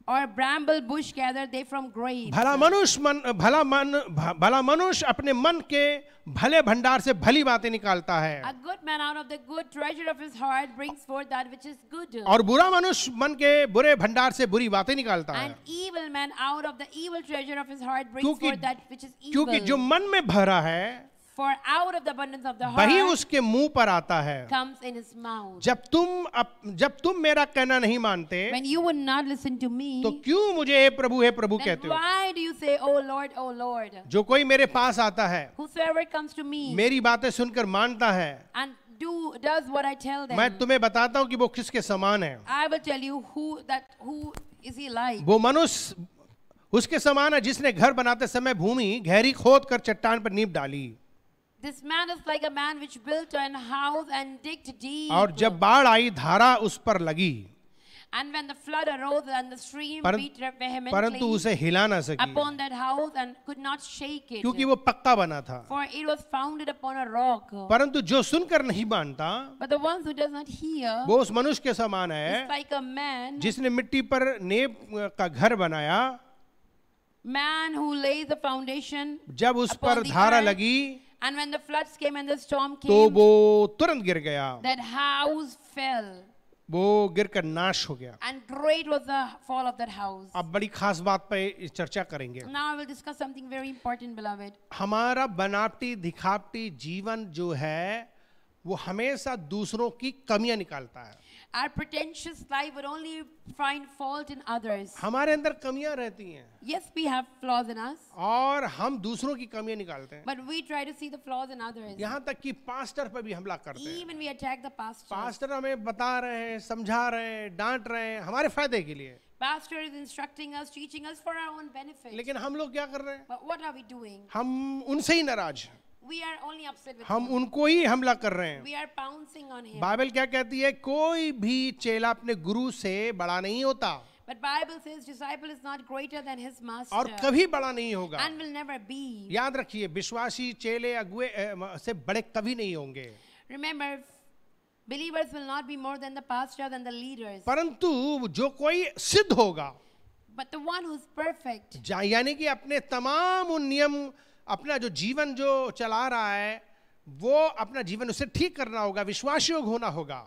or bramble bush gather they from grapes.
भला मनुष्य अपने मन के भले भंडार से भली बातें निकालता है,
A good man out of the good treasure of his heart brings forth that which is good.
और बुरा मनुष्य मन के बुरे भंडार से बुरी बातें निकालता है।
An evil man out of the evil treasure of his heart brings
क्योंकि
forth that which is evil.
क्योंकि जो मन में भरा है
For out of the abundance of the
वही
heart
उसके मुंह पर आता है।
comes in his mouth.
जब तुम मेरा कहना नहीं मानते
When you would not listen to me,
तो क्यों मुझे हे प्रभु
then
कहते हो।
why do you say, "Oh Lord, oh Lord"?
जो कोई मेरे पास आता है,
Whosoever comes to me
मेरी बातें सुनकर मानता है,
and does what I tell them,
मैं तुम्हें बताता हूँ कि वो किसके समान है।
I will tell you who is he like.
वो मनुष्य उसके समान है जिसने घर बनाते समय भूमि गहरी खोद कर चट्टान पर नींव डाली,
This man is like a man which built an house and digged deep.
और जब बाढ़ आई धारा उस पर लगी,
And when the flood arose and the stream beat
परंतु
vehemently
उसे हिला ना सकी,
upon that house and could not shake it,
क्योंकि वो पक्का बना था।
for it was founded upon a rock.
परंतु जो सुनकर नहीं मानता
But the ones who does not hear
वो उस मनुष्य के समान
is
है
like a man
जिसने मिट्टी पर नींव का घर बनाया,
who lays the foundation
जब उस
upon
पर
the
धारा
earth,
लगी
and when the floods came and the storm
तो
came,
वो तुरंत गिर गया,
that house fell,
वो गिरकर नाश हो गया।
and great was the fall of that house.
अब बड़ी खास बात पे चर्चा करेंगे।
Now I will discuss something very important, beloved.
हमारा बनावटी दिखावटी जीवन जो है वो हमेशा दूसरों की कमियां निकालता है।
Our pretentious life would only find fault in others.
हमारे अंदर कमियां रहती हैं
Yes, we have flaws in us,
और हम दूसरों की कमियां निकालते हैं,
but we try to see the flaws in others.
यहाँ तक कि पास्टर पर भी हमला करते हैं।
Even we attack the pastor.
Pastor हमें बता रहे हैं, समझा रहे हैं, डांट रहे हैं हमारे फायदे के लिए,
Pastor is instructing us, teaching us for our own benefit.
लेकिन हम लोग क्या कर रहे हैं,
But what are we doing?
हम उनसे ही नाराज हैं,
We are only upset with
हम
him.
उनको ही हमला कर रहे हैं।
We are pouncing on him.
Bible क्या कहती है, कोई भी चेला अपने गुरु से बड़ा नहीं होता।
But Bible says disciple is not greater than his master.
और कभी बड़ा नहीं होगा।
And will never be.
याद रखिए, विश्वासी चेले अगुए से बड़े कभी नहीं होंगे।
Remember, believers will not be more than the pastor than the leaders.
परंतु जो कोई सिद्ध होगा,
But the one who's perfect,
यानी कि अपने तमाम उन नियम, अपना जो जीवन जो चला रहा है, वो अपना जीवन उसे ठीक करना होगा, विश्वास योग्य होना होगा।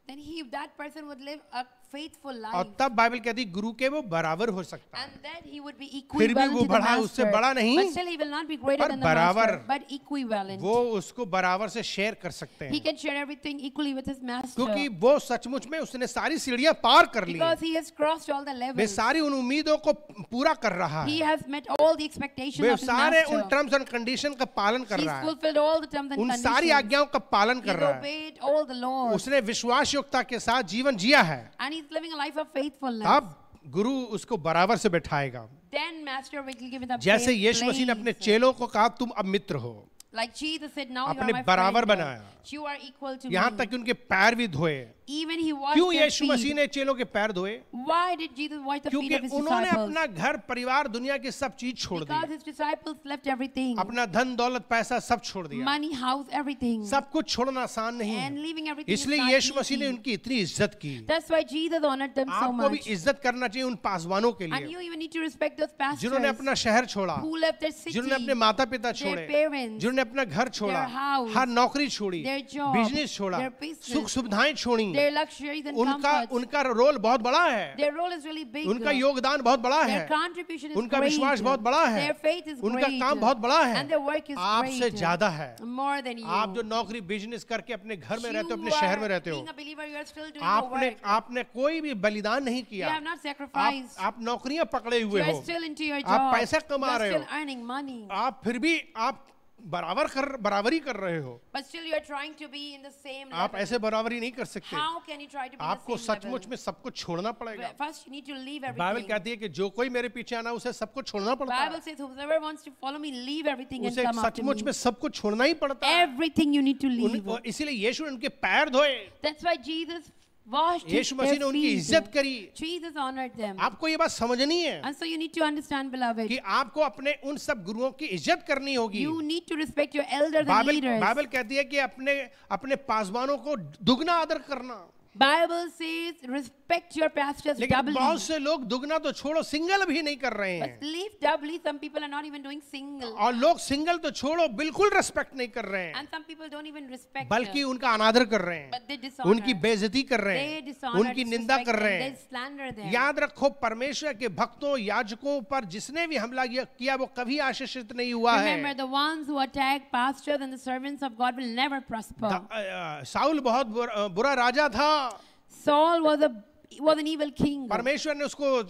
then that person would live a faithful life.
और तब बाइबल कहती है गुरु के वो बराबर हो सकता है।
And that he would be
फिर भी
equivalent
वो
to the
बड़ा, उससे
master.
बड़ा नहीं,
But still he will not be greater
पर
than the
बराबर।
master, but equivalent.
वो उसको बराबर से शेयर कर सकते
He
हैं,
can share everything equally with his master.
क्योंकि वो सचमुच में उसने सारी सीढ़ियां पार कर ली,
Because he has crossed all the
way
levels.
सारी उन उम्मीदों को पूरा कर रहा
He
है,
has met all the expectations
way
of his
सारे उन
master.
टर्म्स एंड कंडीशन का पालन कर
He's
रहा है,
fulfilled all the terms and
उन
conditions.
सारी आज्ञाओं का पालन
He's
कर रहा है,
obeyed all the laws.
उसने विश्वास योग्यता के साथ जीवन जिया है।
And he's living a life of faithfulness.
अब गुरु उसको बराबर से बैठाएगा,
Then master will give it the
जैसे
same
यीशु मसीह ने अपने
place.
चेलों को कहा तुम अब मित्र हो,
Like Jesus said, now you
अपने
are my
बराबर
friend.
बनाया।
You are equal to
यहाँ
me.
तक कि उनके पैर भी धोए।
Even he washed
क्यों
their
यीशु मसीह
feet.
ने चेलों के पैर धोए?
Why did Jesus wash the feet
क्योंकि
of his
उन्होंने
disciples?
अपना घर परिवार दुनिया की सब चीज छोड़
Because
the,
his disciples left everything.
अपना धन दौलत पैसा सब छोड़ दिया,
Money, house, everything.
सब कुछ छोड़ना आसान नहीं
And
है।
leaving everything is
इसलिए
not
यीशु मसीह ने
easy.
उनकी इतनी इज्जत की।
That's why Jesus honored them so
आपको भी
much.
इज्जत करना चाहिए उन पासवानों के
And
लिए
you even need to respect those pastors
जिन्होंने अपना शहर छोड़ा,
who left their city,
जिन्होंने अपने माता पिता
their
छोड़े,
parents,
जिन्होंने अपना घर छोड़ा,
their house,
हर नौकरी छोड़ी,
their job,
बिजनेस छोड़ा,
their business,
सुख सुविधाएं छोड़ी,
their luxuries and
उनका
comforts.
उनका रोल बहुत बड़ा है,
Their role is really big.
उनका योगदान बहुत बड़ा
Their
है,
contribution is
उनका
great.
विश्वास बहुत बड़ा है,
Their faith is
उनका
great.
काम बहुत बड़ा है,
And their work is
आपसे
great.
ज्यादा है।
More than you.
आप जो नौकरी बिजनेस करके अपने घर में रहते हो, अपने
You
शहर
are
में रहते हो,
being a believer, you are still doing your
आपने
work.
आपने कोई भी बलिदान नहीं
You
किया,
have not sacrificed.
आप नौकरियां पकड़े
You
हुए
are
हो,
still into your
आप
job.
पैसा
You
कमा
are
रहे
still
हो,
earning money.
आप फिर भी आप बराबरी कर रहे हो,
But still you are trying to be in the same
आप
level.
ऐसे बराबरी नहीं कर सकते,
How can you try to be in
आपको
the same
सचमुच
level?
में सब कुछ छोड़ना पड़ेगा।
First you need to leave
Bible
everything.
कहती है कि जो कोई मेरे पीछे आना उसे सब कुछ छोड़ना पड़ता
Bible
है,
says whoever wants to follow me, leave everything and
उसे
come after
सचमुच
me.
में सब कुछ छोड़ना ही पड़ता है।
Everything you need to leave.
इसीलिए यीशु ने उनके पैर धोए,
That's why Jesus washed his
यीशु मसीह ने उनकी इज्जत
feet.
करी।
Jesus honored them.
आपको ये बात समझनी है
And so you need to understand, beloved.
कि आपको अपने उन सब गुरुओं की इज्जत करनी होगी।
You need to respect your elders and leaders.
Bible कहती है कि अपने अपने पासवानों को दुगना आदर करना,
Bible says respect your pastors
लेकिन
doubly.
बहुत से लोग दुगना तो छोड़ो सिंगल भी नहीं कर रहे
But
हैं,
leave doubly, some people are not even doing single.
और लोग सिंगल तो छोड़ो बिल्कुल रेस्पेक्ट नहीं कर रहे हैं,
And some people don't even respect
बल्कि
them.
उनका अनादर कर रहे हैं,
But they dishonor.
उनकी बेइज्जती कर रहे
They
हैं,
dishonor,
उनकी निंदा
disrespect
कर रहे
them.
हैं।
They slander them.
याद रखो, परमेश्वर के भक्तों याजकों पर जिसने भी हमला किया वो कभी आशीषित नहीं हुआ
Remember,
है।
the ones who attack pastors and the servants of God will never prosper.
Saul बहुत बुरा राजा था,
Saul was an evil king.
परमेश्वर ने उसको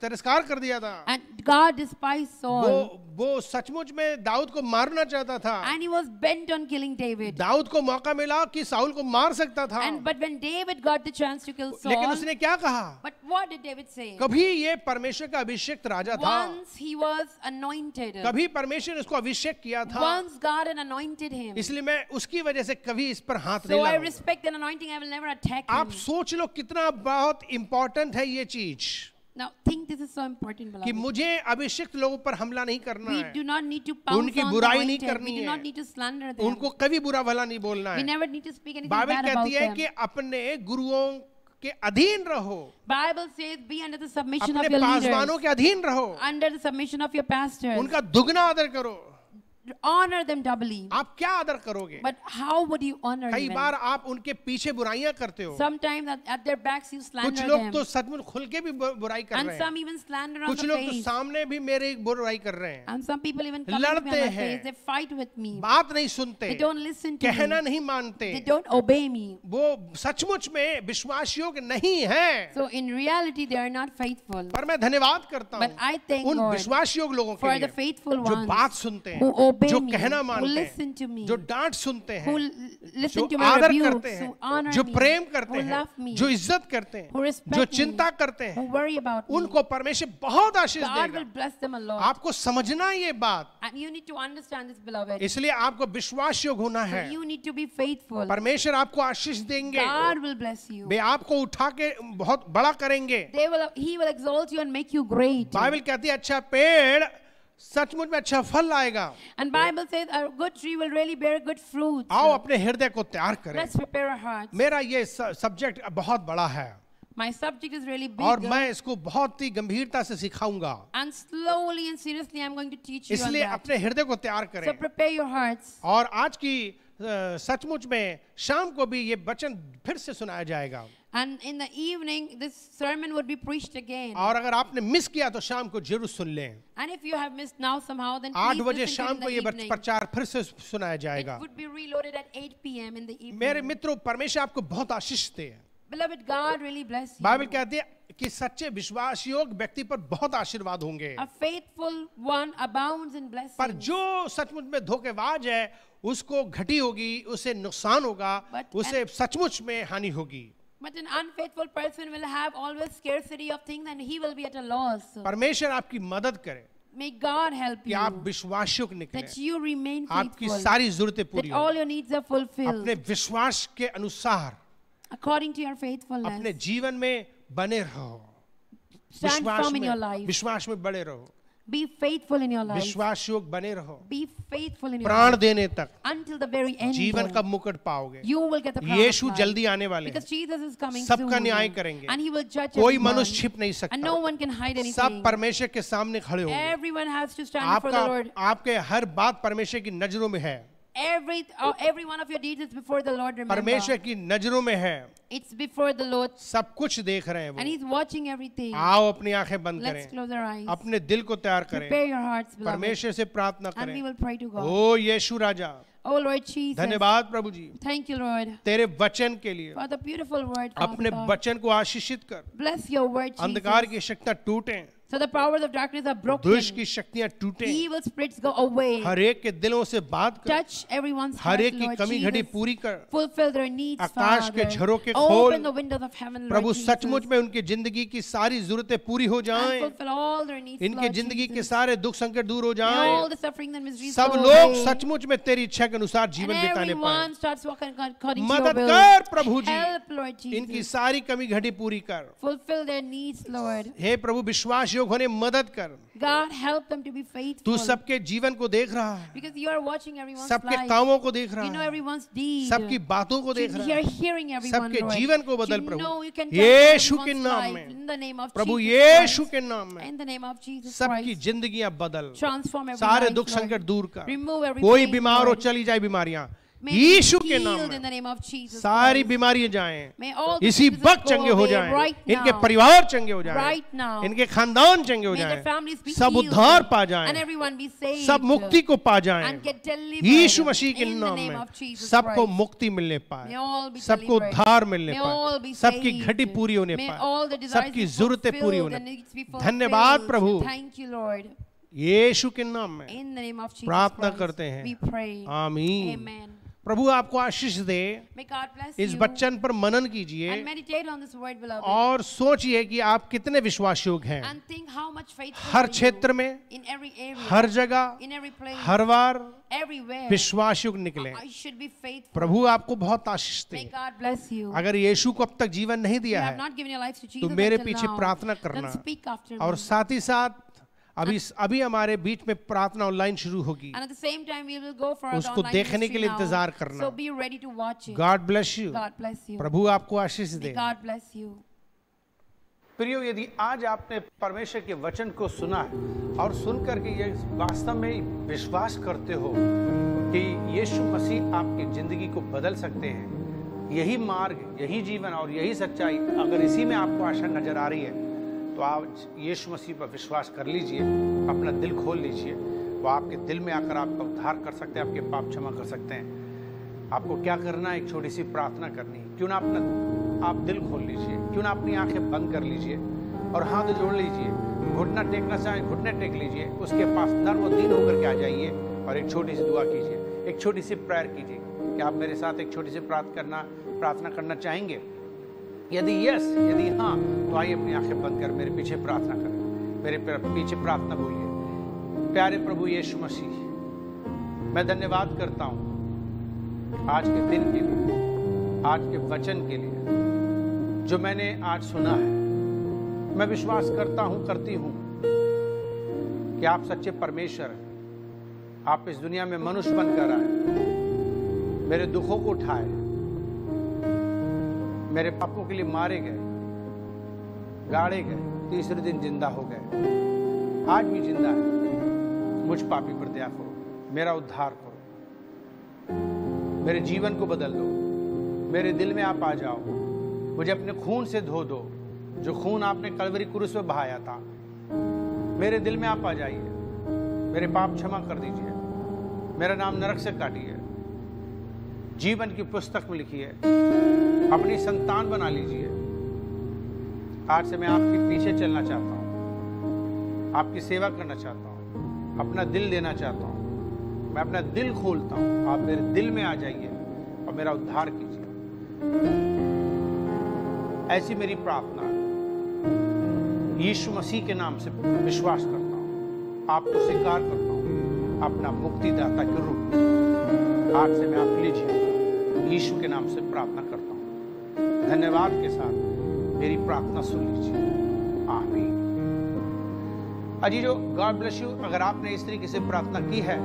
तिरस्कार कर दिया था,
And God despised Saul.
वो सचमुच में दाऊद को मारना चाहता था,
And he was bent on killing David.
Dawood को मौका मिला कि साउल को मार सकता था,
But when David got the chance to kill
लेकिन
Saul,
उसने क्या कहा?
but what did David say?
कभी ये परमेश्वर का अभिषेक राजा था,
Once he was anointed.
कभी परमेश्वर ने उसको अभिषेक किया था,
Once God had anointed him.
इसलिए मैं उसकी वजह से कभी इस पर हाथ
So
नहीं
I
लगाऊंगा।
respect an anointing. I will never attack
आप
him.
सोच लो कितना बहुत इंपॉर्टेंट है ये चीज
Now think this is so important,
कि
beloved.
मुझे अभिषिक्त लोगों पर हमला नहीं करना
We
है,
do not need to pounce
उनकी
on the
बुराई नहीं
anointed.
करनी
We do
है,
not need to slander them.
उनको कभी बुरा भला नहीं बोलना
We
है।
never need to speak anything
Bible
bad about
कहती है
them.
कि अपने गुरुओं के अधीन रहो,
Bible says be under the submission of
अपने
your
पासवानों
leaders.
के अधीन रहो,
Under the submission of your pastors.
उनका दुगना आदर करो।
Honor them doubly.
आप क्या आदर करोगे?
But how would you honor
कई
them?
बार आप उनके पीछे बुराइयां करते हो,
Sometimes at their backs you
कुछ
slander
लोग
them.
तो सचमुच खुल के भी बुराई कर
And
रहे
some
हैं,
even slander on
कुछ
the
लोग तो
face.
सामने भी मेरे बुराई कर रहे हैं,
And some people even come to me on
लड़ते
my
हैं,
face. They fight with me.
बात नहीं सुनते,
They don't listen to
कहना
me.
नहीं मानते,
They don't obey me.
वो सचमुच में विश्वास योग्य नहीं है।
So in reality they are not faithful.
पर मैं धन्यवाद करता
But I
हूँ
thank
उन
God
विश्वास योग्य लोगों के
for the
लिए
faithful
जो
ones
बात सुनते हैं,
who obey
जो
me,
कहना
who
मानते
listen
हैं,
to me,
जो डांट सुनते
who
हैं,
listen
जो
to my
आदर
rebukes,
करते हैं,
who honor
जो
me,
प्रेम करते
who
हैं,
love me,
जो इज्जत करते हैं,
who respect
जो
me,
चिंता करते
who
हैं,
worry about me,
उनको परमेश्वर बहुत आशीष
God
देगा।
will bless them a lot.
आपको समझना ये बात,
And you need to understand this, beloved.
इसलिए आपको विश्वास योग होना
So
है।
you need to be faithful.
परमेश्वर आपको आशीष देंगे,
God will bless you.
वे आपको उठा के बहुत बड़ा करेंगे।
He will exalt you and make you great.
Bible कहती है अच्छा पेड़ सचमुच में अच्छा फल लाएगा।
And Bible says a good tree will really bear good fruit.
आओ अपने हृदय को तैयार करें।
Let's prepare our hearts.
मेरा ये सब्जेक्ट बहुत बड़ा है
My subject is really big.
और मैं इसको बहुत ही गंभीरता से सिखाऊंगा,
And slowly and seriously I'm going to teach you on
इसलिए
that.
अपने हृदय को तैयार
So
करें।
prepare your hearts.
और आज की सचमुच में शाम को भी ये वचन फिर से सुनाया जाएगा।
And in the evening this sermon would be preached again.
और अगर आपने मिस किया तो शाम को जरूर सुन लें।
And if you have missed now somehow, then
8
please
बजे
listen to
शाम
it
को
in
ये
the evening.
प्रचार फिर से सुनाया जाएगा।
It would be reloaded at 8 p.m. in the evening.
मेरे मित्रों, परमेश्वर आपको बहुत आशीष दे।
Beloved, God really bless you.
Bible कहती है कि सच्चे विश्वास योग व्यक्ति पर बहुत आशीर्वाद होंगे,
A faithful one abounds in blessings.
पर जो सचमुच में धोखेबाज है उसको घटी होगी, उसे नुकसान होगा,
But
उसे सचमुच में हानि होगी।
But an unfaithful person will have always scarcity of things and he will be at a loss.
परमेश्वर आपकी मदद करे
May God help
कि
you
आप विश्वासयोग्य निकलें,
that you remain
आपकी
faithful,
सारी जरूरतें पूरी
that all
हो,
your needs are fulfilled
अपने विश्वास के अनुसार
according to your
अपने
faithfulness.
जीवन में बने रहो,
Stand firm in your life.
विश्वास में बड़े रहो,
Be faithful in your life.
विश्वास योग बने रहो,
Be faithful in your
प्राण
life
देने तक
until the very end.
जीवन का मुकुट पाओगे।
You will get the crown of
Yeshu
life.
जल्दी आने वाले
Because
हैं,
Jesus is coming
सबका
soon.
न्याय करेंगे,
And he will judge
कोई
everyone.
मनुष्य छिप नहीं
And no
सकता,
one can hide
सब
anything.
परमेश्वर के सामने खड़े होंगे।
Everyone has to stand before the
आपका
Lord.
आपके हर बात परमेश्वर की नजरों में है,
Every one of your deeds is before the Lord. Remember,
परमेश्वर की नजरों में है,
it's before the Lord,
सब कुछ देख रहे हैं
and
वो।
He's watching everything.
आओ अपनी आंखें बंद
Let's
करें,
close our eyes.
अपने दिल को तैयार
Prepare
करें,
your hearts, beloved,
परमेश्वर से प्रार्थना
and we
करें।
will pray to God.
O Yeshu Raja,
Oh Lord Jesus,
धन्यवाद प्रभु जी
thank you, Lord,
तेरे वचन के लिए।
for the beautiful word. Father
अपने
God.
वचन को आशीषित कर,
Bless your word,
अंधकार
Jesus,
की शक्तियां टूटें,
so the powers of darkness are broken.
दुष्ट की शक्तियां टूटें,
Evil spirits go away.
हर एक के दिलों से बात कर,
Touch everyone's heart,
हर एक की
Lord
कमी घटी
Jesus.
पूरी कर।
Fulfill their needs,
आकाश के
Father.
झरोखे खोल,
Open the windows of heaven,
Prabhu
Lord Jesus.
सचमुच में उनकी जिंदगी की सारी जरूरतें पूरी हो
And
जाएं,
fulfill all their needs,
इनके
Lord
जिंदगी के
Jesus.
सारे दुख संकट दूर हो
May all
जाएं,
the suffering and miseries
सब
go
लोग
away.
सचमुच में तेरी इच्छा के अनुसार
And
जीवन बिताने पाए।
everyone starts walking according to your
मदद
will.
कर प्रभु जी,
Help, Lord
इनकी
Jesus.
सारी कमी घटी पूरी कर।
Fulfill their needs, Lord.
हे प्रभु विश्वास योग होने मदद कर,
God, help them to be faithful.
तू सबके जीवन को देख रहा है,
Because you are watching everyone's
सबके
life.
कामों को देख
You know
रहा है,
everyone's deed.
सबकी बातों को देख रहा
You're
है,
hearing everyone,
सबके
Lord.
जीवन को बदल
You
Prabhu,
know you can touch
यीशु के
everyone's
नाम
life
में,
in the name of
Prabhu
Jesus
Yeshu
Christ.
के नाम में
In the name of Jesus
सबकी
Christ.
जिंदगियां बदल,
Transform every
सारे
life,
दुख
Lord.
संकट दूर कर,
Remove every
कोई
pain,
बीमार हो
Lord.
चली जाए बीमारियां
May be
यीशु के नाम
healed in
में,
the name of Jesus
सारी
Christ.
बीमारियां जाएं,
May all
इसी
diseases
वक्त
go
चंगे हो
away
जाएं,
right
इनके
now.
परिवार चंगे हो जाएं,
Right now.
इनके खानदान चंगे हो
May their
जाएं,
families be
सब
healed
उद्धार पा
and
जाएं,
everyone be saved
सब मुक्ति को पा जाएं,
and get delivered
यीशु मसीह के
in the
नाम
name
में
of Jesus
सबको
Christ.
मुक्ति मिलने पाए,
May all be
सबको
delivered.
उद्धार मिलने
May all
पाए,
be
सबकी
saved.
घटी पूरी होने
May
पाए,
all the desires
सबकी
be
जरूरतें पूरी
fulfilled
होने
and needs be
पाए। धन्यवाद
fulfilled.
Prabhu,
Thank you, Lord.
यीशु के नाम में
In the name of Jesus
प्रार्थना
Christ,
करते हैं,
we pray.
आमीन।
Amen.
प्रभु आपको आशीष दे,
May God bless
इस
you
वचन पर मनन कीजिए
and meditate on this word, beloved,
और सोचिए कि आप कितने विश्वास योग्य हैं,
and think how much faithful
her
are you
क्षेत्र में,
in every area,
हर जगह,
in every place,
her bar
everywhere.
विश्वास योग्य निकले।
I should be faithful.
प्रभु आपको बहुत आशीष
May
they.
God bless you.
अगर यीशु को अब तक जीवन नहीं
You
दिया
have
है
not given your life to
तो
Jesus
मेरे
until
पीछे
now.
प्रार्थना
Then
करना,
speak after
और
me.
साथ ही साथ अभी हमारे बीच में प्रार्थना ऑनलाइन शुरू होगी,
And at the same time, we will go for the
उसको
online
देखने के
ministry
लिए
now.
इंतजार करना।
So be ready to watch it.
God bless you,
God bless you.
प्रभु आपको आशीष
May
they.
God bless you.
प्रियो, यदि आज आपने परमेश्वर के वचन को सुना और सुन करके ये वास्तव में विश्वास करते हो कि यीशु मसीह आपकी जिंदगी को बदल सकते हैं, यही मार्ग, यही जीवन और यही सच्चाई, अगर इसी में आपको आशा नजर आ रही है तो आज यीशु मसीह पर विश्वास कर लीजिए, अपना दिल खोल लीजिए। वो आपके दिल में आकर आपका उद्धार कर सकते हैं, आपके पाप क्षमा कर सकते हैं। आपको क्या करना है, एक छोटी सी प्रार्थना करनी है। क्यों ना आप दिल खोल लीजिए, क्यों ना अपनी आंखें बंद कर लीजिए और हाथ जोड़ लीजिए। घुटना टेकना चाहे घुटने टेक लीजिए, उसके पास नर्म और दीन होकर के आ जाइए और एक छोटी सी दुआ कीजिए, एक छोटी सी प्रेयर कीजिए। क्या आप मेरे साथ एक छोटी सी प्रार्थना करना चाहेंगे? यदि यदि हाँ, तो आइए अपनी आंखें बंद कर मेरे पीछे प्रार्थना करें। मेरे पीछे प्रार्थना बोलिए। प्यारे प्रभु यीशु मसीह, मैं धन्यवाद करता हूँ आज के दिन के लिए, आज के वचन के लिए जो मैंने आज सुना है। मैं विश्वास करती हूँ कि आप सच्चे परमेश्वर हैं। आप इस दुनिया में मनुष्य बनकर आए, मेरे दुखों को उठाए, मेरे पापों के लिए मारे गए, गाड़े गए, तीसरे दिन जिंदा हो गए, आज भी जिंदा है। मुझ पापी पर दया करो, मेरा उद्धार करो, मेरे जीवन को बदल दो, मेरे दिल में आप आ जाओ, मुझे अपने खून से धो दो, जो खून आपने कलवरी क्रूस में बहाया था। मेरे दिल में आप आ जाइए, मेरे पाप क्षमा कर दीजिए, मेरा नाम नरक से काटिए, जीवन की पुस्तक में लिखिए, अपनी संतान बना लीजिए। आज से मैं आपके पीछे चलना चाहता हूँ, आपकी सेवा करना चाहता हूँ, अपना दिल देना चाहता हूँ। मैं अपना दिल खोलता हूँ, आप मेरे दिल में आ जाइए और मेरा उद्धार कीजिए। ऐसी मेरी प्रार्थना यीशु मसीह के नाम से विश्वास करता हूँ, आपको स्वीकार करता हूँ अपना मुक्तिदाता के रूप में। आज से मैं आप लीजिए, यीशु के नाम से प्रार्थना करता हूँ। धन्यवाद के साथ मेरी प्रार्थना सुन लीजिए। आमीन। अजीजों, गॉड ब्लेस यू। अगर आपने इस तरीके से प्रार्थना की है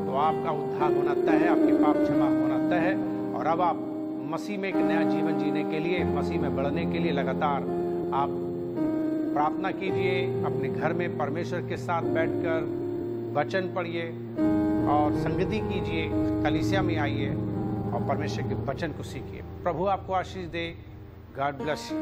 तो आपका उद्धार होना तय है, आपके पाप क्षमा होना तय है, और अब आप मसीह में एक नया जीवन जीने के लिए, मसीह में बढ़ने के लिए लगातार आप प्रार्थना कीजिए। अपने घर में परमेश्वर के साथ बैठकर वचन पढ़िए और संगति कीजिए, कलीसिया में आइए और परमेश्वर के वचन को सीखिए। प्रभु आपको आशीष दे। God bless you.